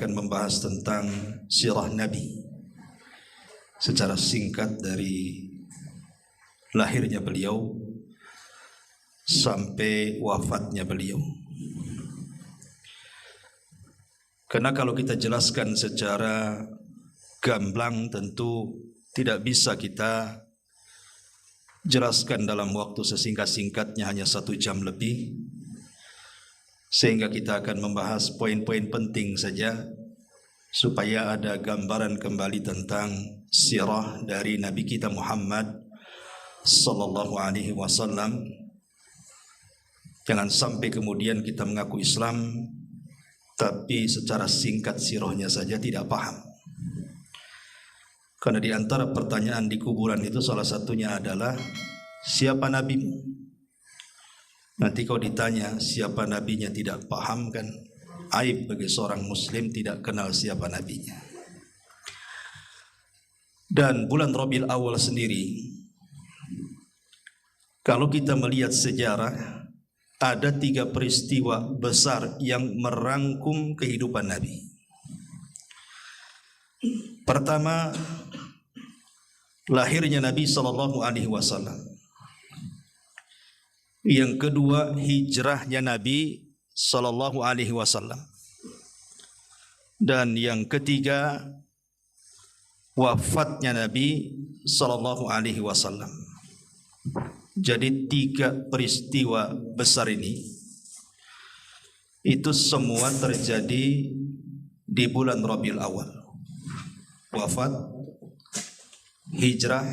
akan membahas tentang sirah Nabi secara singkat dari lahirnya beliau sampai wafatnya beliau. Karena kalau kita jelaskan secara gamblang tentu tidak bisa kita jelaskan dalam waktu sesingkat-singkatnya, hanya 1 jam lebih, sehingga kita akan membahas poin-poin penting saja supaya ada gambaran kembali tentang sirah dari Nabi kita Muhammad sallallahu alaihi wasallam. Jangan sampai kemudian kita mengaku Islam tapi secara singkat sirahnya saja tidak paham. Karena di antara pertanyaan di kuburan itu salah satunya adalah siapa nabimu? Nanti kalau ditanya siapa nabinya tidak paham, kan aib bagi seorang muslim tidak kenal siapa nabinya. Dan bulan Rabiul Awal sendiri, kalau kita melihat sejarah, ada 3 peristiwa besar yang merangkum kehidupan Nabi. Pertama, lahirnya Nabi sallallahu alaihi wasallam. Yang kedua, hijrahnya Nabi sallallahu alaihi wasallam. Dan yang ketiga, wafatnya Nabi sallallahu alaihi wasallam. Jadi 3 peristiwa besar ini itu semua terjadi di bulan Rabiul Awal. Wafat, hijrah,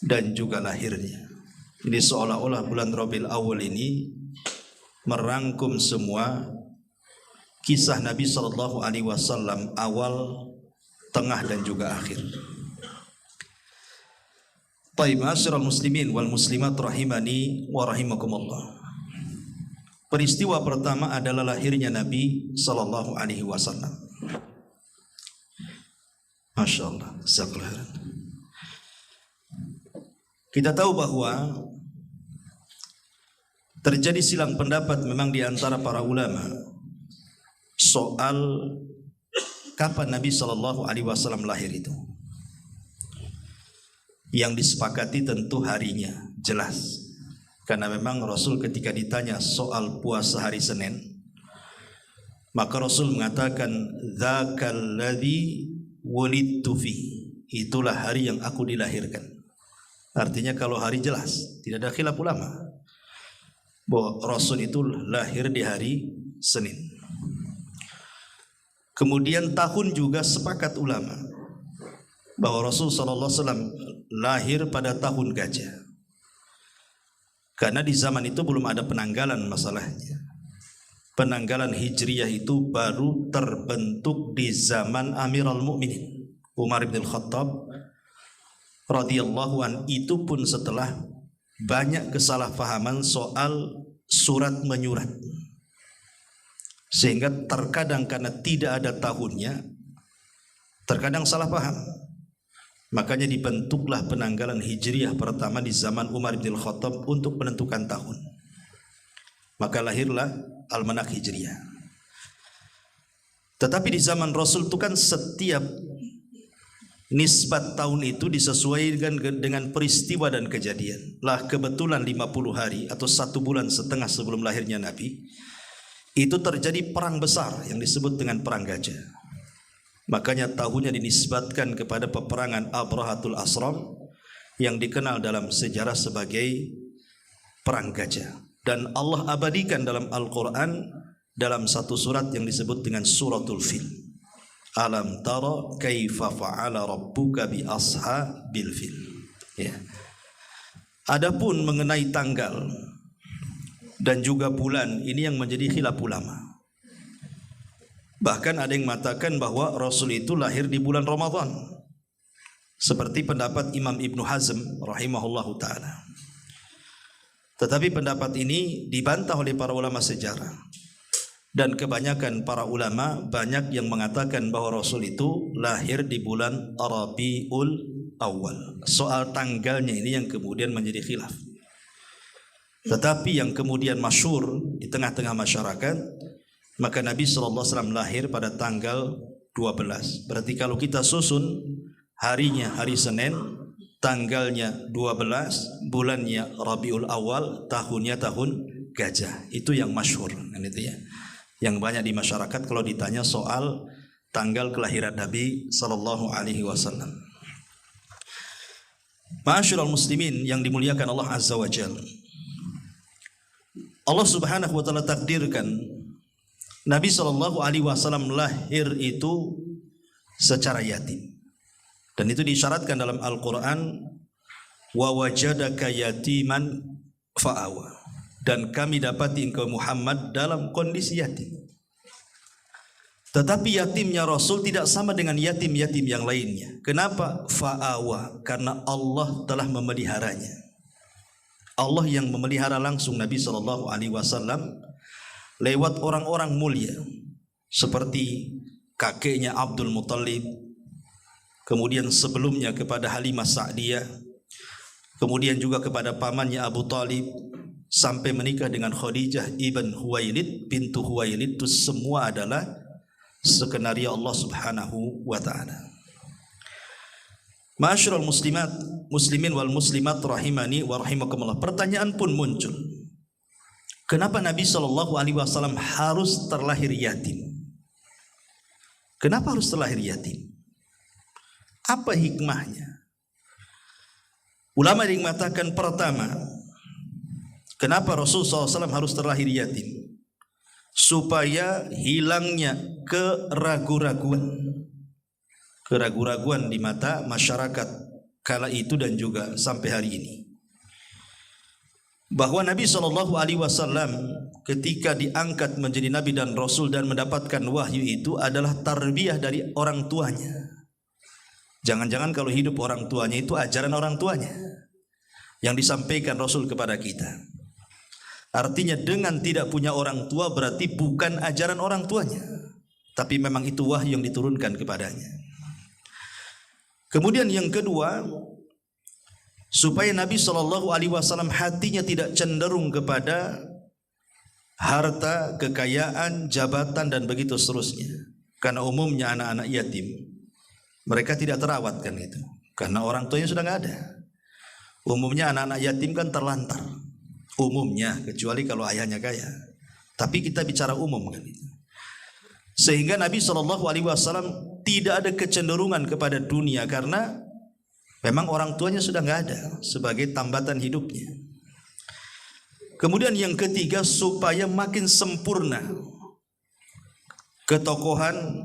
dan juga lahirnya. Jadi seolah-olah bulan Rabiul Awal ini merangkum semua kisah Nabi sallallahu alaihi wasallam awal, tengah, dan juga akhir. Baik, ma'asyiral muslimin wal muslimat rahimani wa rahimakumullah. Peristiwa pertama adalah lahirnya Nabi sallallahu alaihi wasallam. Masyaallah, jazakallahu. Kita tahu bahwa terjadi silang pendapat memang di antara para ulama soal kapan Nabi sallallahu alaihi wasallam lahir itu. Yang disepakati tentu harinya, jelas. Karena memang Rasul ketika ditanya soal puasa hari Senin, maka Rasul mengatakan dzakal ladzi wulidtu fi, itulah hari yang aku dilahirkan. Artinya kalau hari jelas, tidak ada khilaf ulama bahwa Rasul itu lahir di hari Senin. Kemudian tahun juga sepakat ulama bahwa Rasul sallallahu alaihi wasallam lahir pada tahun gajah. Karena di zaman itu belum ada penanggalan masalahnya. Penanggalan Hijriyah itu baru terbentuk di zaman Amirul Mukminin Umar bin Khattab radhiyallahu an, itu pun setelah banyak kesalahpahaman soal surat menyurat. Sehingga terkadang karena tidak ada tahunnya, terkadang salah paham. Makanya dibentuklah penanggalan Hijriyah pertama di zaman Umar bin Khattab untuk menentukan tahun. Maka lahirlah Almanak Hijriyah. Tetapi di zaman Rasul itu kan setiap nisbat tahun itu disesuaikan dengan peristiwa dan kejadian. Lah kebetulan 50 hari atau 1 bulan setengah sebelum lahirnya Nabi, itu terjadi perang besar yang disebut dengan Perang Gajah. Makanya tahunnya dinisbatkan kepada peperangan Abrahatul Asram yang dikenal dalam sejarah sebagai Perang Gajah. Dan Allah abadikan dalam Al-Quran dalam satu surat yang disebut dengan Suratul Fil. Alam tara kaifa fa'ala rabbuka bi ashabil fil. Ya. Adapun mengenai tanggal dan juga bulan, ini yang menjadi khilaf ulama. Bahkan ada yang mengatakan bahwa Rasul itu lahir di bulan Ramadan, seperti pendapat Imam Ibnu Hazm rahimahullahu ta'ala. Tetapi pendapat ini dibantah oleh para ulama sejarah. Dan kebanyakan para ulama banyak yang mengatakan bahwa Rasul itu lahir di bulan Rabiul Awal. Soal tanggalnya ini yang kemudian menjadi khilaf. Tetapi yang kemudian masyhur di tengah-tengah masyarakat maka Nabi SAW lahir pada tanggal 12. Berarti kalau kita susun harinya hari Senin, tanggalnya 12, bulannya Rabiul Awal, tahunnya tahun gajah. Itu yang masyhur kan itu ya. Yang banyak di masyarakat kalau ditanya soal tanggal kelahiran Nabi sallallahu alaihi wasallam. Ma'asyiral muslimin yang dimuliakan Allah Azza wa Jalla. Allah Subhanahu wa taala takdirkan Nabi sallallahu alaihi wasallam lahir itu secara yatim. Dan itu disyaratkan dalam Al-Qur'an, wa wajadaka yatiman fa'awa. Dan kami dapati engkau Muhammad dalam kondisi yatim. Tetapi yatimnya Rasul tidak sama dengan yatim-yatim yang lainnya. Kenapa? Fa'awa, karena Allah telah memeliharanya. Allah yang memelihara langsung Nabi SAW lewat orang-orang mulia seperti kakeknya Abdul Muttalib, kemudian sebelumnya kepada Halimah Sa'diyah, kemudian juga kepada pamannya Abu Talib, sampai menikah dengan Khadijah ibn Huwailid pintu Huwailid. Itu semua adalah skenario Allah Subhanahu wa taala. Ma'asyiral muslimat, muslimin wal muslimat rahimani wa rahimakumullah. Pertanyaan pun muncul. Kenapa Nabi sallallahu alaihi wasallam harus terlahir yatim? Kenapa harus terlahir yatim? Apa hikmahnya? Ulama yang mengatakan, pertama, kenapa Rasulullah SAW harus terlahir yatim? Supaya hilangnya keraguan di mata masyarakat kala itu dan juga sampai hari ini, bahwa Nabi SAW ketika diangkat menjadi Nabi dan Rasul dan mendapatkan wahyu itu adalah tarbiyah dari orang tuanya. Jangan-jangan kalau hidup orang tuanya itu ajaran orang tuanya yang disampaikan Rasul kepada kita. Artinya dengan tidak punya orang tua berarti bukan ajaran orang tuanya, tapi memang itu wahyu yang diturunkan kepadanya. Kemudian yang kedua, supaya Nabi SAW hatinya tidak cenderung kepada harta, kekayaan, jabatan dan begitu seterusnya. Karena umumnya anak-anak yatim mereka tidak terawat kan itu, karena orang tuanya sudah nggak ada. Umumnya anak-anak yatim kan terlantar. Umumnya, kecuali kalau ayahnya kaya. Tapi kita bicara umum kan itu. Sehingga Nabi SAW tidak ada kecenderungan kepada dunia karena memang orang tuanya sudah nggak ada sebagai tambatan hidupnya. Kemudian yang ketiga, supaya makin sempurna ketokohan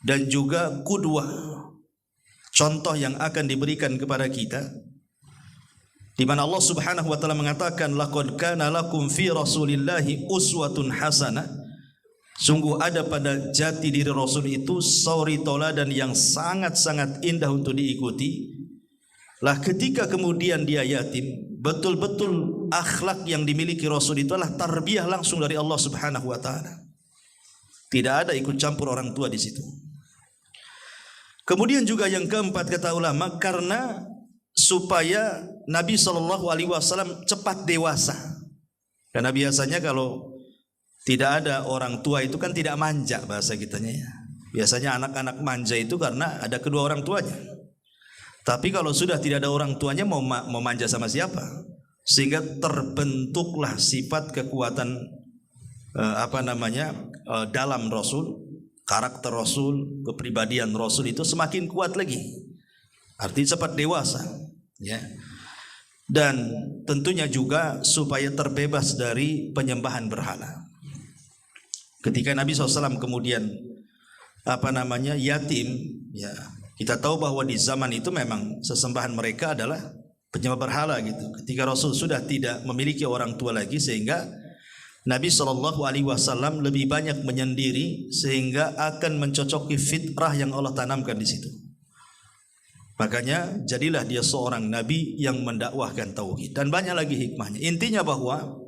dan juga qudwah, contoh yang akan diberikan kepada kita, di mana Allah Subhanahu wa taala mengatakan, laqad kana lakum fi rasulillahi uswatun hasanah. Sungguh ada pada jati diri Rasul itu suri tauladan yang sangat-sangat indah untuk diikuti. Lah ketika kemudian dia yatim, betul-betul akhlak yang dimiliki Rasul itu adalah tarbiyah langsung dari Allah Subhanahu wa taala. Tidak ada ikut campur orang tua di situ. Kemudian juga yang keempat kata ulama, karena supaya Nabi SAW cepat dewasa. Karena biasanya kalau tidak ada orang tua itu kan tidak manja bahasa kitanya ya. Biasanya anak-anak manja itu karena ada kedua orang tuanya. Tapi kalau sudah tidak ada orang tuanya mau manja sama siapa? Sehingga terbentuklah sifat kekuatan dalam Rasul, karakter Rasul, kepribadian Rasul itu semakin kuat lagi. Artinya cepat dewasa, ya. Dan tentunya juga supaya terbebas dari penyembahan berhala. Ketika Nabi SAW kemudian yatim, ya, kita tahu bahwa di zaman itu memang sesembahan mereka adalah penyembah berhala gitu. Ketika Rasul sudah tidak memiliki orang tua lagi, sehingga Nabi SAW lebih banyak menyendiri sehingga akan mencocoki fitrah yang Allah tanamkan di situ. Makanya jadilah dia seorang nabi yang mendakwahkan tauhid, dan banyak lagi hikmahnya. Intinya bahwa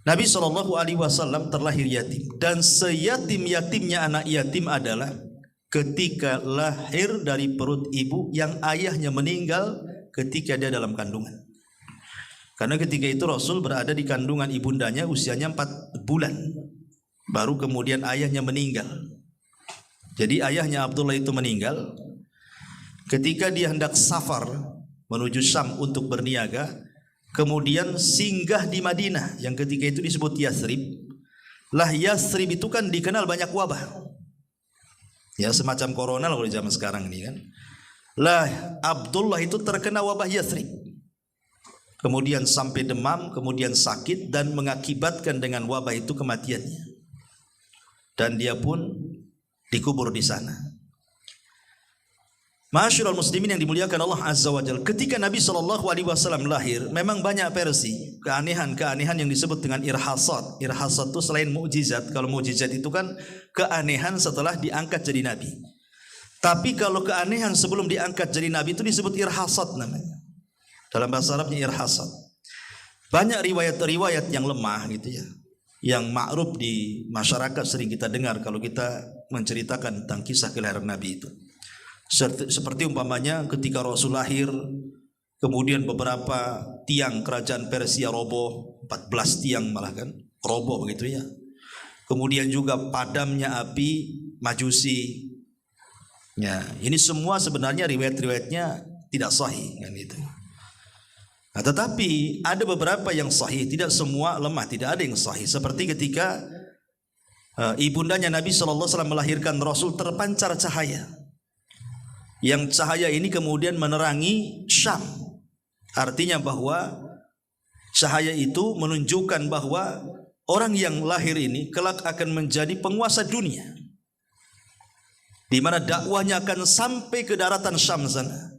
Nabi SAW terlahir yatim, dan seyatim-yatimnya anak yatim adalah ketika lahir dari perut ibu yang ayahnya meninggal ketika dia dalam kandungan. Karena ketika itu Rasul berada di kandungan ibundanya usianya 4 bulan. baru kemudian ayahnya meninggal. Jadi ayahnya Abdullah itu meninggal ketika dia hendak safar menuju Syam untuk berniaga, kemudian singgah di Madinah yang ketika itu disebut Yathrib. Lah Yathrib itu kan dikenal banyak wabah. Ya semacam corona lah kalau di zaman sekarang ini kan. Lah Abdullah itu terkena wabah Yathrib. Kemudian sampai demam, kemudian sakit dan mengakibatkan dengan wabah itu kematiannya. Dan dia pun dikubur di sana. Ma'asyiral muslimin yang dimuliakan Allah Azza wa Jalla, ketika Nabi SAW lahir, memang banyak versi, keanehan-keanehan yang disebut dengan irhasat. Irhasat itu selain mukjizat. Kalau mukjizat itu kan keanehan setelah diangkat jadi Nabi. Tapi kalau keanehan sebelum diangkat jadi Nabi itu disebut irhasat namanya. Dalam bahasa Arabnya irhasat. Banyak riwayat-riwayat yang lemah gitu ya, yang ma'ruf di masyarakat sering kita dengar kalau kita menceritakan tentang kisah kelahiran Nabi itu. Seperti umpamanya ketika Rasul lahir, kemudian beberapa tiang kerajaan Persia roboh, 14 tiang malah kan roboh begitu ya. Kemudian juga padamnya api Majusi. Ya, ini semua sebenarnya riwayat-riwayatnya tidak sahih kan itu. Nah, tetapi ada beberapa yang sahih, tidak semua lemah, tidak ada yang sahih. Seperti ketika ibundanya Nabi SAW melahirkan Rasul, terpancar cahaya. Yang cahaya ini kemudian menerangi Syam. Artinya bahwa cahaya itu menunjukkan bahwa orang yang lahir ini kelak akan menjadi penguasa dunia, di mana dakwahnya akan sampai ke daratan Syam sana.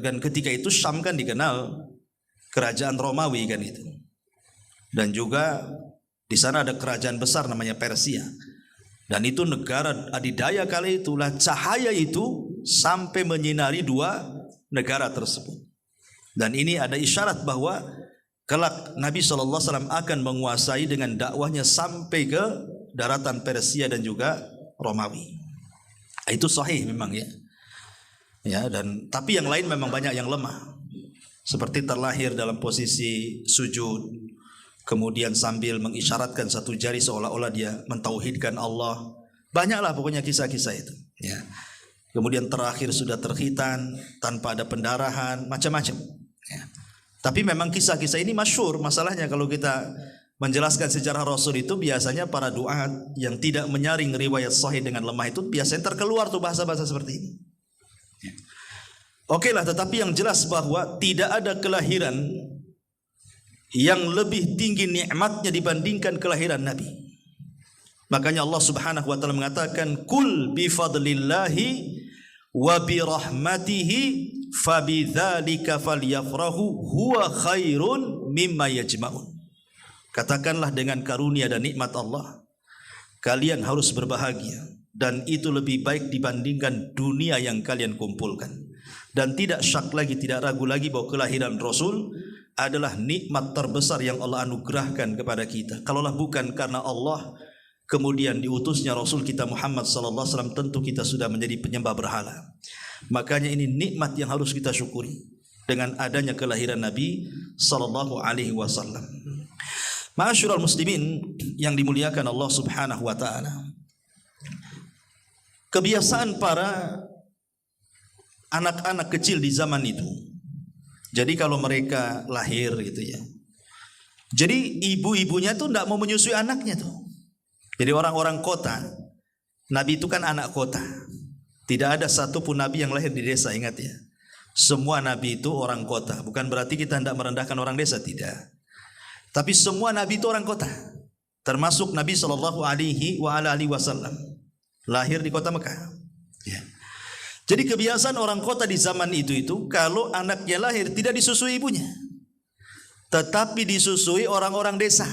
Dan ketika itu Syam kan dikenal kerajaan Romawi kan itu. Dan juga di sana ada kerajaan besar namanya Persia. Dan itu negara adidaya kali itulah cahaya itu sampai menyinari dua negara tersebut. Dan ini ada isyarat bahwa kelak Nabi SAW akan menguasai dengan dakwahnya sampai ke daratan Persia dan juga Romawi. Itu sahih memang ya. Ya, dan tapi yang lain memang banyak yang lemah. Seperti terlahir dalam posisi sujud, kemudian sambil mengisyaratkan satu jari seolah-olah dia mentauhidkan Allah. Banyaklah pokoknya kisah-kisah itu ya. Kemudian terakhir sudah terkhitan tanpa ada pendarahan, macam-macam ya. Tapi memang kisah-kisah ini masyhur. Masalahnya kalau kita menjelaskan sejarah Rasul itu biasanya para duat yang tidak menyaring riwayat sahih dengan lemah itu biasanya terkeluar tuh bahasa-bahasa seperti ini ya. Oke lah, tetapi yang jelas bahwa tidak ada kelahiran yang lebih tinggi nikmatnya dibandingkan kelahiran Nabi. Makanya Allah Subhanahu wa taala mengatakan kul bi fadlillahi wa bi rahmatihi fabidzalika falyafrahu huwa khairun mimma yajma'un. Katakanlah dengan karunia dan nikmat Allah kalian harus berbahagia, dan itu lebih baik dibandingkan dunia yang kalian kumpulkan. Dan tidak syak lagi, tidak ragu lagi bahwa kelahiran Rasul adalah nikmat terbesar yang Allah anugerahkan kepada kita. Kalaulah bukan karena Allah kemudian diutusnya Rasul kita Muhammad sallallahu alaihi wasallam, tentu kita sudah menjadi penyembah berhala. Makanya ini nikmat yang harus kita syukuri dengan adanya kelahiran Nabi sallallahu alaihi wasallam. Ma'asyiral muslimin yang dimuliakan Allah Subhanahu wa taala. Kebiasaan para anak-anak kecil di zaman itu. Jadi kalau mereka lahir gitu ya. Jadi ibu-ibunya tuh enggak mau menyusui anaknya tuh. Jadi orang-orang kota, Nabi itu kan anak kota. Tidak ada satupun Nabi yang lahir di desa, ingat ya. Semua Nabi itu orang kota. Bukan berarti kita hendak merendahkan orang desa, tidak. Tapi semua Nabi itu orang kota. Termasuk Nabi SAW lahir di kota Mekah ya. Jadi kebiasaan orang kota di zaman itu kalau anaknya lahir tidak disusui ibunya, tetapi disusui orang-orang desa.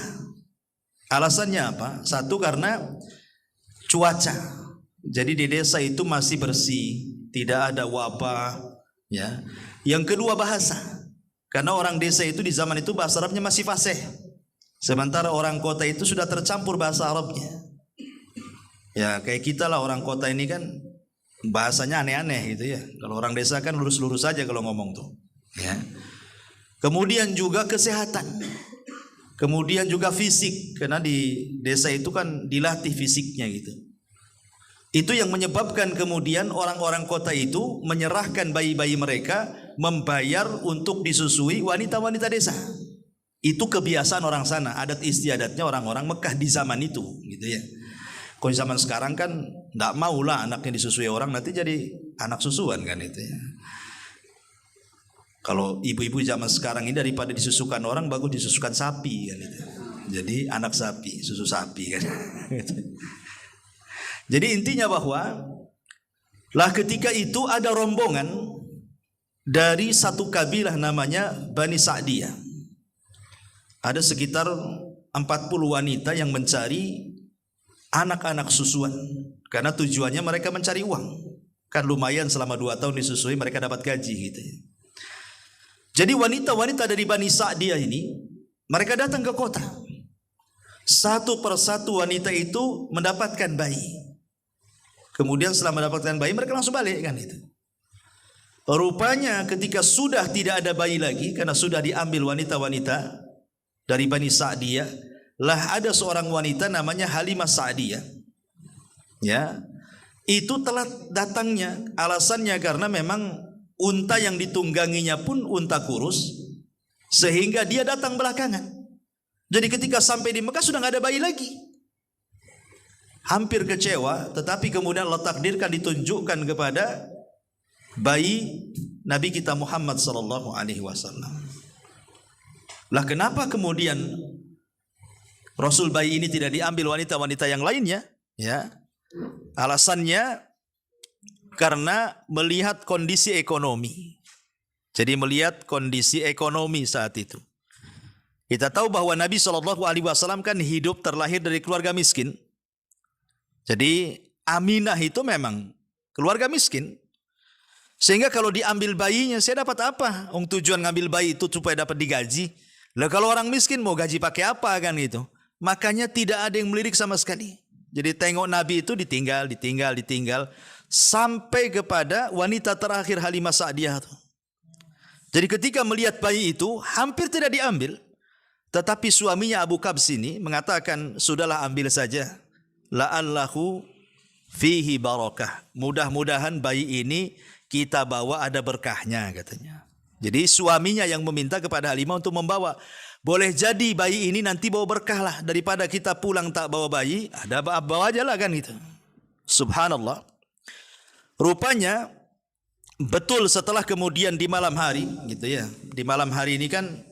Alasannya apa? Satu, karena cuaca. Jadi di desa itu masih bersih, tidak ada wabah ya. Yang kedua, bahasa. Karena orang desa itu di zaman itu bahasa Arabnya masih fasih. Sementara orang kota itu sudah tercampur bahasa Arabnya. Ya kayak kita lah, orang kota ini kan bahasanya aneh-aneh gitu ya. Kalau orang desa kan lurus-lurus saja kalau ngomong tuh ya. Kemudian juga kesehatan. Kemudian juga fisik, karena di desa itu kan dilatih fisiknya gitu. Itu yang menyebabkan kemudian orang-orang kota itu menyerahkan bayi-bayi mereka, membayar untuk disusui wanita-wanita desa. Itu kebiasaan orang sana, adat istiadatnya orang-orang Mekah di zaman itu, gitu ya. Kalau zaman sekarang kan tidak maulah anaknya disusui orang, nanti jadi anak susuan kan itu ya. Kalau ibu-ibu zaman sekarang ini daripada disusukan orang, bagus disusukan sapi kan itu. Jadi anak sapi, susu sapi kan. Jadi intinya bahwa lah ketika itu ada rombongan dari satu kabilah namanya Bani Sa'diyah. Ada sekitar 40 wanita yang mencari anak-anak susuan, karena tujuannya mereka mencari uang. Kan lumayan selama 2 tahun disusui mereka dapat gaji gitu ya. Jadi wanita-wanita dari Bani Sa'diyah ini mereka datang ke kota. Satu persatu wanita itu mendapatkan bayi. Kemudian setelah mendapatkan bayi mereka langsung balik kan itu. Rupanya ketika sudah tidak ada bayi lagi, karena sudah diambil wanita-wanita dari Bani Sa'diyah, lah ada seorang wanita namanya Halimah Sa'diyah. Ya. Itu telat datangnya, alasannya karena memang unta yang ditungganginya pun unta kurus, sehingga dia datang belakangan. Jadi ketika sampai di Mekah sudah nggak ada bayi lagi. Hampir kecewa, tetapi kemudian Allah takdirkan ditunjukkan kepada bayi Nabi kita Muhammad sallallahu alaihi wasallam. Lah kenapa kemudian Rasul bayi ini tidak diambil wanita-wanita yang lainnya? Ya. Alasannya karena melihat kondisi ekonomi. Jadi melihat kondisi ekonomi saat itu. Kita tahu bahwa Nabi SAW kan hidup terlahir dari keluarga miskin. Jadi Aminah itu memang keluarga miskin. Sehingga kalau diambil bayinya, saya dapat apa? Tujuan ngambil bayi itu supaya dapat digaji. Lah kalau orang miskin mau gaji pakai apa kan gitu. Makanya tidak ada yang melirik sama sekali. Jadi tengok Nabi itu ditinggal. Sampai kepada wanita terakhir Halimah Sa'diyah. Jadi ketika melihat bayi itu hampir tidak diambil. Tetapi suaminya Abu Kabs ini mengatakan, sudahlah ambil saja. La'allahu fihi barakah. Mudah-mudahan bayi ini kita bawa ada berkahnya katanya. Jadi suaminya yang meminta kepada Halimah untuk membawa. Boleh jadi bayi ini nanti bawa berkah lah. Daripada kita pulang tak bawa bayi, ada bawa aja lah kan gitu. Subhanallah. Rupanya betul setelah kemudian di malam hari gitu ya. Di malam hari ini kan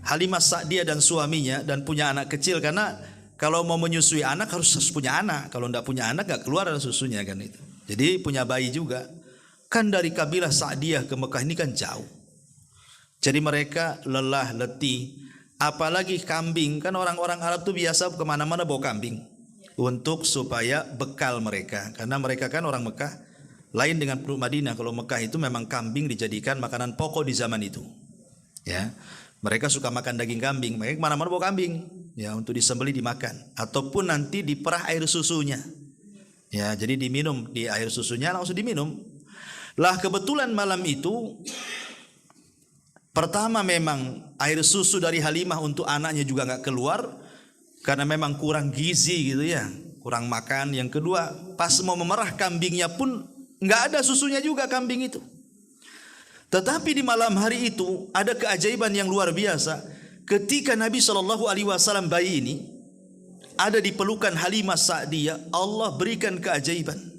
Halimah Sa'diyah dan suaminya dan punya anak kecil, karena kalau mau menyusui anak harus punya anak. Kalau tidak punya anak gak keluar susunya kan itu. Jadi punya bayi juga. Kan dari kabilah Sa'diyah ke Mekah ini kan jauh. Jadi mereka lelah, letih. Apalagi kambing. Kan orang-orang Arab tuh biasa kemana-mana bawa kambing. Untuk supaya bekal mereka. Karena mereka kan orang Mekah. Lain dengan penduduk Madinah. Kalau Mekah itu memang kambing dijadikan makanan pokok di zaman itu. Ya, mereka suka makan daging kambing. Mereka kemana-mana bawa kambing. Ya, untuk disembelih dimakan. Ataupun nanti diperah air susunya. Ya, jadi diminum di air susunya langsung diminum. Lah kebetulan malam itu pertama memang air susu dari Halimah untuk anaknya juga nggak keluar karena memang kurang gizi gitu ya, kurang makan. Yang kedua, pas mau memerah kambingnya pun nggak ada susunya juga kambing itu. Tetapi di malam hari itu ada keajaiban yang luar biasa. Ketika Nabi SAW bayi ini ada di pelukan Halimah Sa'diyah, Allah berikan keajaiban.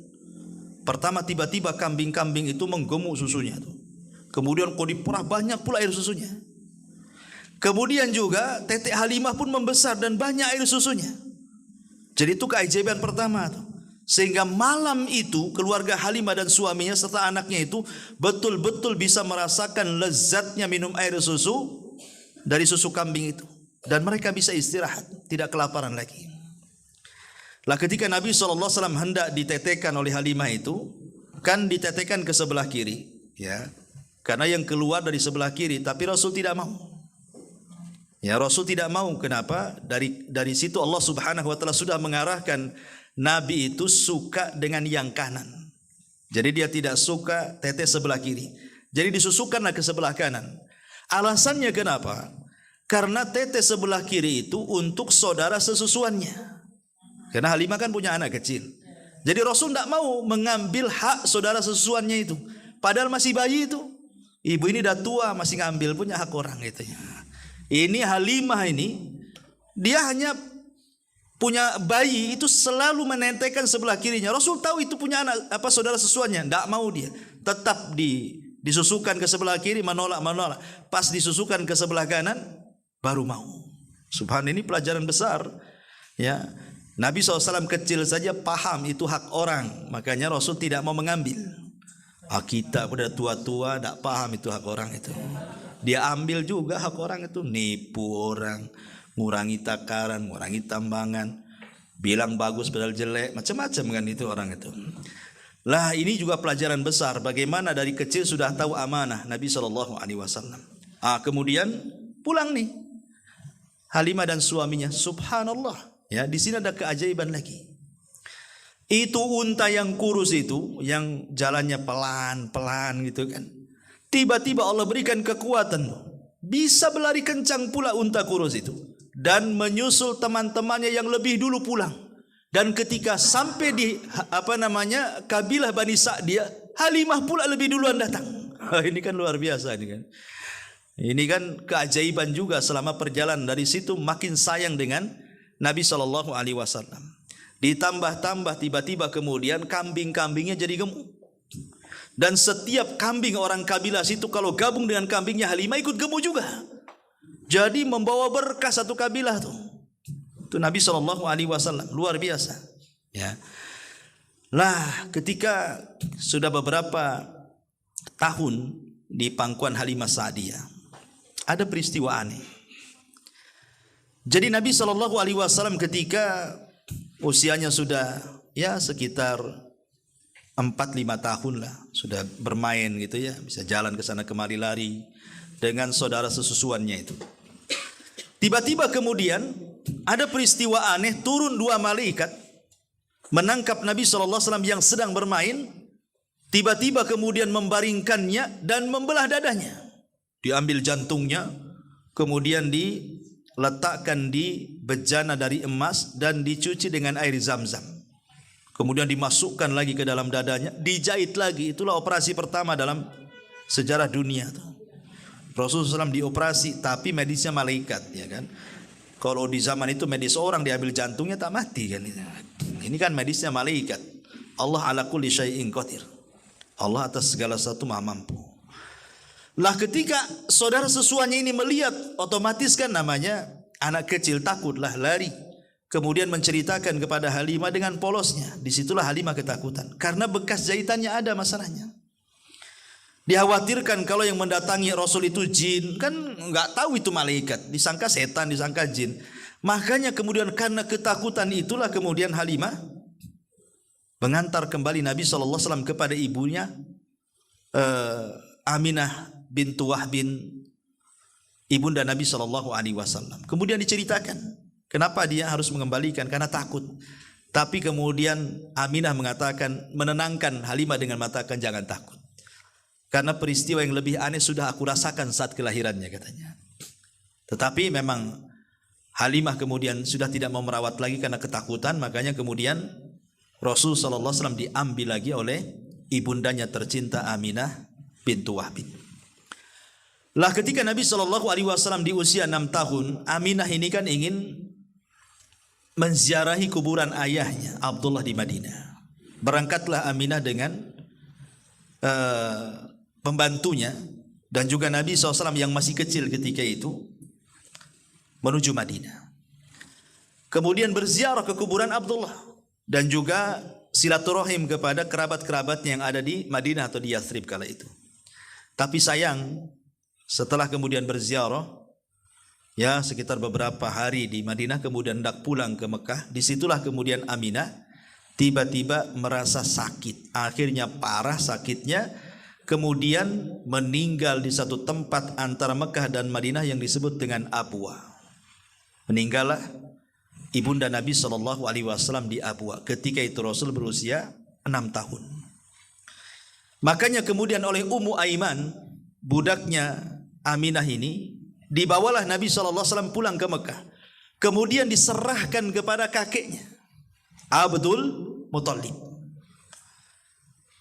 Pertama tiba-tiba kambing-kambing itu menggemuk susunya tuh. Kemudian kok diperah banyak pula air susunya. Kemudian juga tetek Halimah pun membesar dan banyak air susunya. Jadi itu keajaiban pertama tuh. Sehingga malam itu keluarga Halimah dan suaminya serta anaknya itu betul-betul bisa merasakan lezatnya minum air susu dari susu kambing itu. Dan mereka bisa istirahat, tidak kelaparan lagi. Lah ketika Nabi SAW hendak ditetekan oleh Halimah itu, kan ditetekan ke sebelah kiri, ya, karena yang keluar dari sebelah kiri, tapi Rasul tidak mau. Ya, Rasul tidak mau. Kenapa? Dari situ Allah Subhanahu Wa Taala sudah mengarahkan Nabi itu suka dengan yang kanan. Jadi dia tidak suka tetes sebelah kiri. Jadi disusukanlah ke sebelah kanan. Alasannya kenapa? Karena tete sebelah kiri itu untuk saudara sesusuannya. Karena Halimah kan punya anak kecil. Jadi Rasul tidak mau mengambil hak saudara sesusuannya itu. Padahal masih bayi itu. Ibu ini dah tua masih ngambil punya hak orang itu. Ini Halimah ini dia hanya punya bayi itu selalu menentekan sebelah kirinya. Rasul tahu itu punya anak saudara sesuannya, tidak mau dia. Tetap disusukan ke sebelah kiri, menolak. Pas disusukan ke sebelah kanan baru mau. Subhanallah, ini pelajaran besar. Ya, Nabi SAW kecil saja paham itu hak orang, makanya Rasul tidak mau mengambil. Kita udah tua-tua tidak paham itu hak orang itu. Dia ambil juga hak orang itu, nipu orang, ngurangi takaran, ngurangi tambangan, bilang bagus padahal jelek, macam-macam kan itu orang itu. Lah ini juga pelajaran besar bagaimana dari kecil sudah tahu amanah Nabi SAW. Kemudian pulang nih Halimah dan suaminya, subhanallah. Ya, di sini ada keajaiban lagi. Itu unta yang kurus itu, yang jalannya pelan-pelan gitu kan. Tiba-tiba Allah berikan kekuatan, bisa berlari kencang pula unta kurus itu. Dan menyusul teman-temannya yang lebih dulu pulang. Dan ketika sampai di kabilah Bani Sa'diyah, Halimah pula lebih duluan datang. Ini kan luar biasa ini kan. Ini kan keajaiban juga selama perjalanan. Dari situ makin sayang dengan Nabi SAW. Ditambah-tambah tiba-tiba kemudian kambing-kambingnya jadi gemuk. Dan setiap kambing orang kabilah situ kalau gabung dengan kambingnya Halimah ikut gemuk juga. Jadi membawa berkah satu kabilah tuh. Itu Nabi SAW luar biasa. Ya. Lah ketika sudah beberapa tahun di pangkuan Halimah Sa'diyah, ada peristiwa aneh. Jadi Nabi SAW ketika usianya sudah ya sekitar 4-5 tahun lah, sudah bermain gitu ya, bisa jalan ke sana kemari lari dengan saudara sesusuannya itu. Tiba-tiba kemudian ada peristiwa aneh, turun 2 malaikat menangkap Nabi SAW yang sedang bermain. Tiba-tiba kemudian membaringkannya dan membelah dadanya. Diambil jantungnya, kemudian diletakkan di bejana dari emas dan dicuci dengan air zam-zam. Kemudian dimasukkan lagi ke dalam dadanya, dijahit lagi. Itulah operasi pertama dalam sejarah dunia. Rasulullah SAW dioperasi, tapi medisnya malaikat, ya kan? Kalau di zaman itu medis orang diambil jantungnya tak mati kan? Ini kan medisnya malaikat. Allah ala kulli syai'in qadir. Allah atas segala sesuatu maha mampu. Lah ketika saudara sesuanya ini melihat, otomatis kan namanya anak kecil takutlah lari. Kemudian menceritakan kepada Halimah dengan polosnya. Disitulah Halimah ketakutan. Karena bekas jahitannya ada masalahnya. Dikhawatirkan kalau yang mendatangi Rasul itu jin. Kan nggak tahu itu malaikat. Disangka setan, disangka jin. Makanya kemudian karena ketakutan itulah kemudian Halimah mengantar kembali Nabi SAW kepada ibunya Aminah bintu Wahb ibunda Nabi SAW. Kemudian diceritakan kenapa dia harus mengembalikan, karena takut. Tapi kemudian Aminah mengatakan, menenangkan Halimah dengan mengatakan jangan takut. Karena peristiwa yang lebih aneh sudah aku rasakan saat kelahirannya katanya. Tetapi memang Halimah kemudian sudah tidak mau merawat lagi karena ketakutan. Makanya kemudian Rasul SAW diambil lagi oleh ibundanya tercinta Aminah bintu Wahb. Lah ketika Nabi SAW di usia 6 tahun, Aminah ini kan ingin menziarahi kuburan ayahnya Abdullah di Madinah. Berangkatlah Aminah dengan pembantunya dan juga Nabi SAW yang masih kecil ketika itu menuju Madinah. Kemudian berziarah ke kuburan Abdullah dan juga silaturahim kepada kerabat-kerabatnya yang ada di Madinah atau di Yathrib kala itu. Tapi sayang, setelah kemudian berziarah ya sekitar beberapa hari di Madinah, kemudian hendak pulang ke Mekah, disitulah kemudian Aminah tiba-tiba merasa sakit. Akhirnya parah sakitnya, kemudian meninggal di satu tempat antara Mekah dan Madinah yang disebut dengan Abwa. Meninggallah ibunda Nabi SAW di Abwa. Ketika itu Rasul berusia 6 tahun. Makanya kemudian oleh Ummu Aiman, budaknya Aminah ini, dibawalah Nabi SAW pulang ke Mekah. Kemudian diserahkan kepada kakeknya, Abdul Muthalib.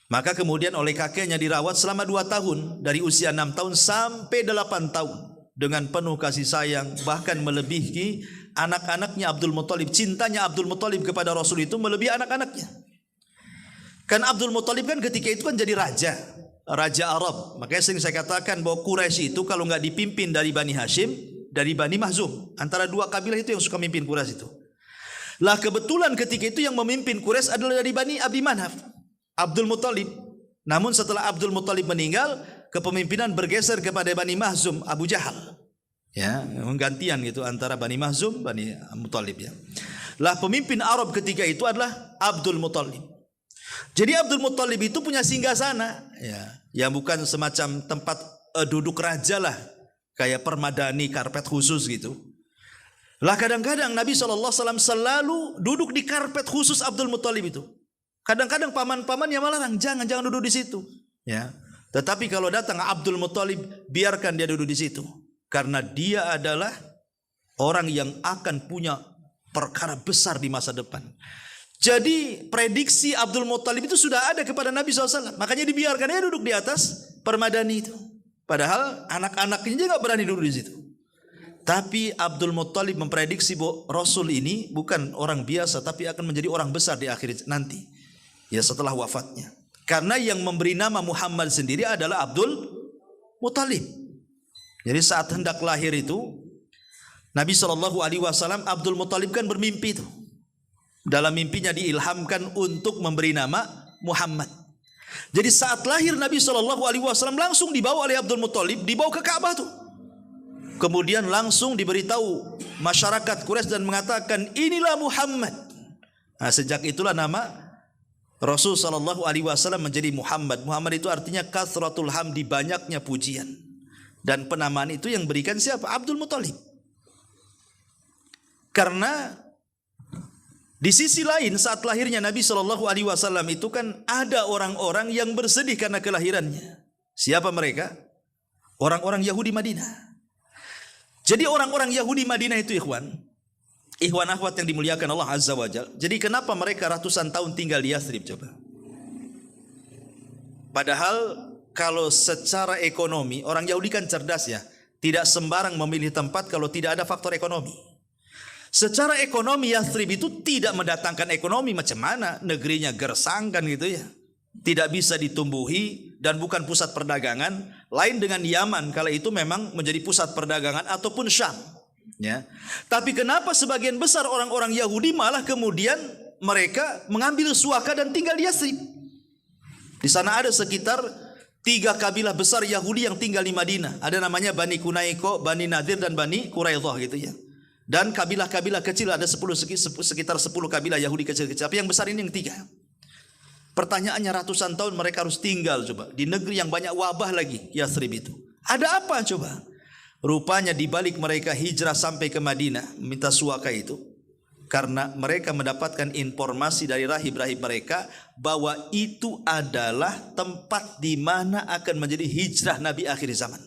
Maka kemudian oleh kakeknya dirawat selama 2 tahun, dari usia 6 tahun sampai 8 tahun dengan penuh kasih sayang, bahkan melebihi anak-anaknya Abdul Muthalib. Cintanya Abdul Muthalib kepada Rasul itu melebihi anak-anaknya. Kan Abdul Muthalib kan ketika itu kan jadi raja Arab. Makanya sering saya katakan bahwa Quraisy itu kalau nggak dipimpin dari Bani Hashim, dari Bani Mahzum, antara 2 kabilah itu yang suka mimpin Quraisy itu. Lah kebetulan ketika itu yang memimpin Quraisy adalah dari Bani Abi Manaf, Abdul Muthalib. Namun setelah Abdul Muthalib meninggal, kepemimpinan bergeser kepada Bani Mahzum, Abu Jahal. Ya, menggantian gitu antara Bani Mahzum, Bani Muthalib ya. Lah pemimpin Arab ketika itu adalah Abdul Muthalib. Jadi Abdul Muthalib itu punya singgasana ya, yang bukan semacam tempat duduk raja lah, kayak permadani, karpet khusus gitu. Lah kadang-kadang Nabi SAW selalu duduk di karpet khusus Abdul Muthalib itu. Kadang-kadang paman-pamannya melarang, jangan duduk di situ. Ya. Tetapi kalau datang Abdul Muthalib, biarkan dia duduk di situ, karena dia adalah orang yang akan punya perkara besar di masa depan. Jadi prediksi Abdul Muthalib itu sudah ada kepada Nabi SAW. Makanya dibiarkan dia duduk di atas permadani itu. Padahal anak-anaknya juga nggak berani duduk di situ. Tapi Abdul Muthalib memprediksi bahwa Rasul ini bukan orang biasa, tapi akan menjadi orang besar di akhir nanti. Ya setelah wafatnya. Karena yang memberi nama Muhammad sendiri adalah Abdul Muthalib. Jadi saat hendak lahir itu, Nabi SAW, Abdul Muthalib kan bermimpi itu. Dalam mimpinya diilhamkan untuk memberi nama Muhammad. Jadi saat lahir Nabi SAW langsung dibawa oleh Abdul Muthalib, dibawa ke Ka'bah tuh. Kemudian langsung diberitahu masyarakat Quraisy dan mengatakan, inilah Muhammad. Nah, sejak itulah nama Rasul SAW menjadi Muhammad. Muhammad itu artinya kathratul hamdi, banyaknya pujian. Dan penamaan itu yang berikan siapa? Abdul Muthalib. Karena di sisi lain saat lahirnya Nabi SAW itu kan ada orang-orang yang bersedih karena kelahirannya. Siapa mereka? Orang-orang Yahudi Madinah. Jadi orang-orang Yahudi Madinah itu ikhwan akhwat yang dimuliakan Allah Azza wa Jalla. Jadi kenapa mereka ratusan tahun tinggal di Yathrib coba? Padahal kalau secara ekonomi, orang Yahudi kan cerdas ya, tidak sembarang memilih tempat kalau tidak ada faktor ekonomi. Secara ekonomi Yathrib itu tidak mendatangkan ekonomi, macam mana negerinya gersang kan gitu ya. Tidak bisa ditumbuhi dan bukan pusat perdagangan, lain dengan Yaman kala itu memang menjadi pusat perdagangan ataupun Syam ya. Tapi kenapa sebagian besar orang-orang Yahudi malah kemudian mereka mengambil suaka dan tinggal di Yathrib? Di sana ada sekitar 3 kabilah besar Yahudi yang tinggal di Madinah. Ada namanya Bani Kunaiko, Bani Nadir dan Bani Quraidah gitu ya. Dan kabilah-kabilah kecil ada sekitar 10 kabilah Yahudi kecil-kecil. Tapi yang besar ini yang 3. Pertanyaannya ratusan tahun mereka harus tinggal coba di negeri yang banyak wabah lagi, Yathrib itu. Ada apa coba? Rupanya di balik mereka hijrah sampai ke Madinah minta suaka itu karena mereka mendapatkan informasi dari rahib-rahib mereka bahwa itu adalah tempat di mana akan menjadi hijrah Nabi akhir zaman.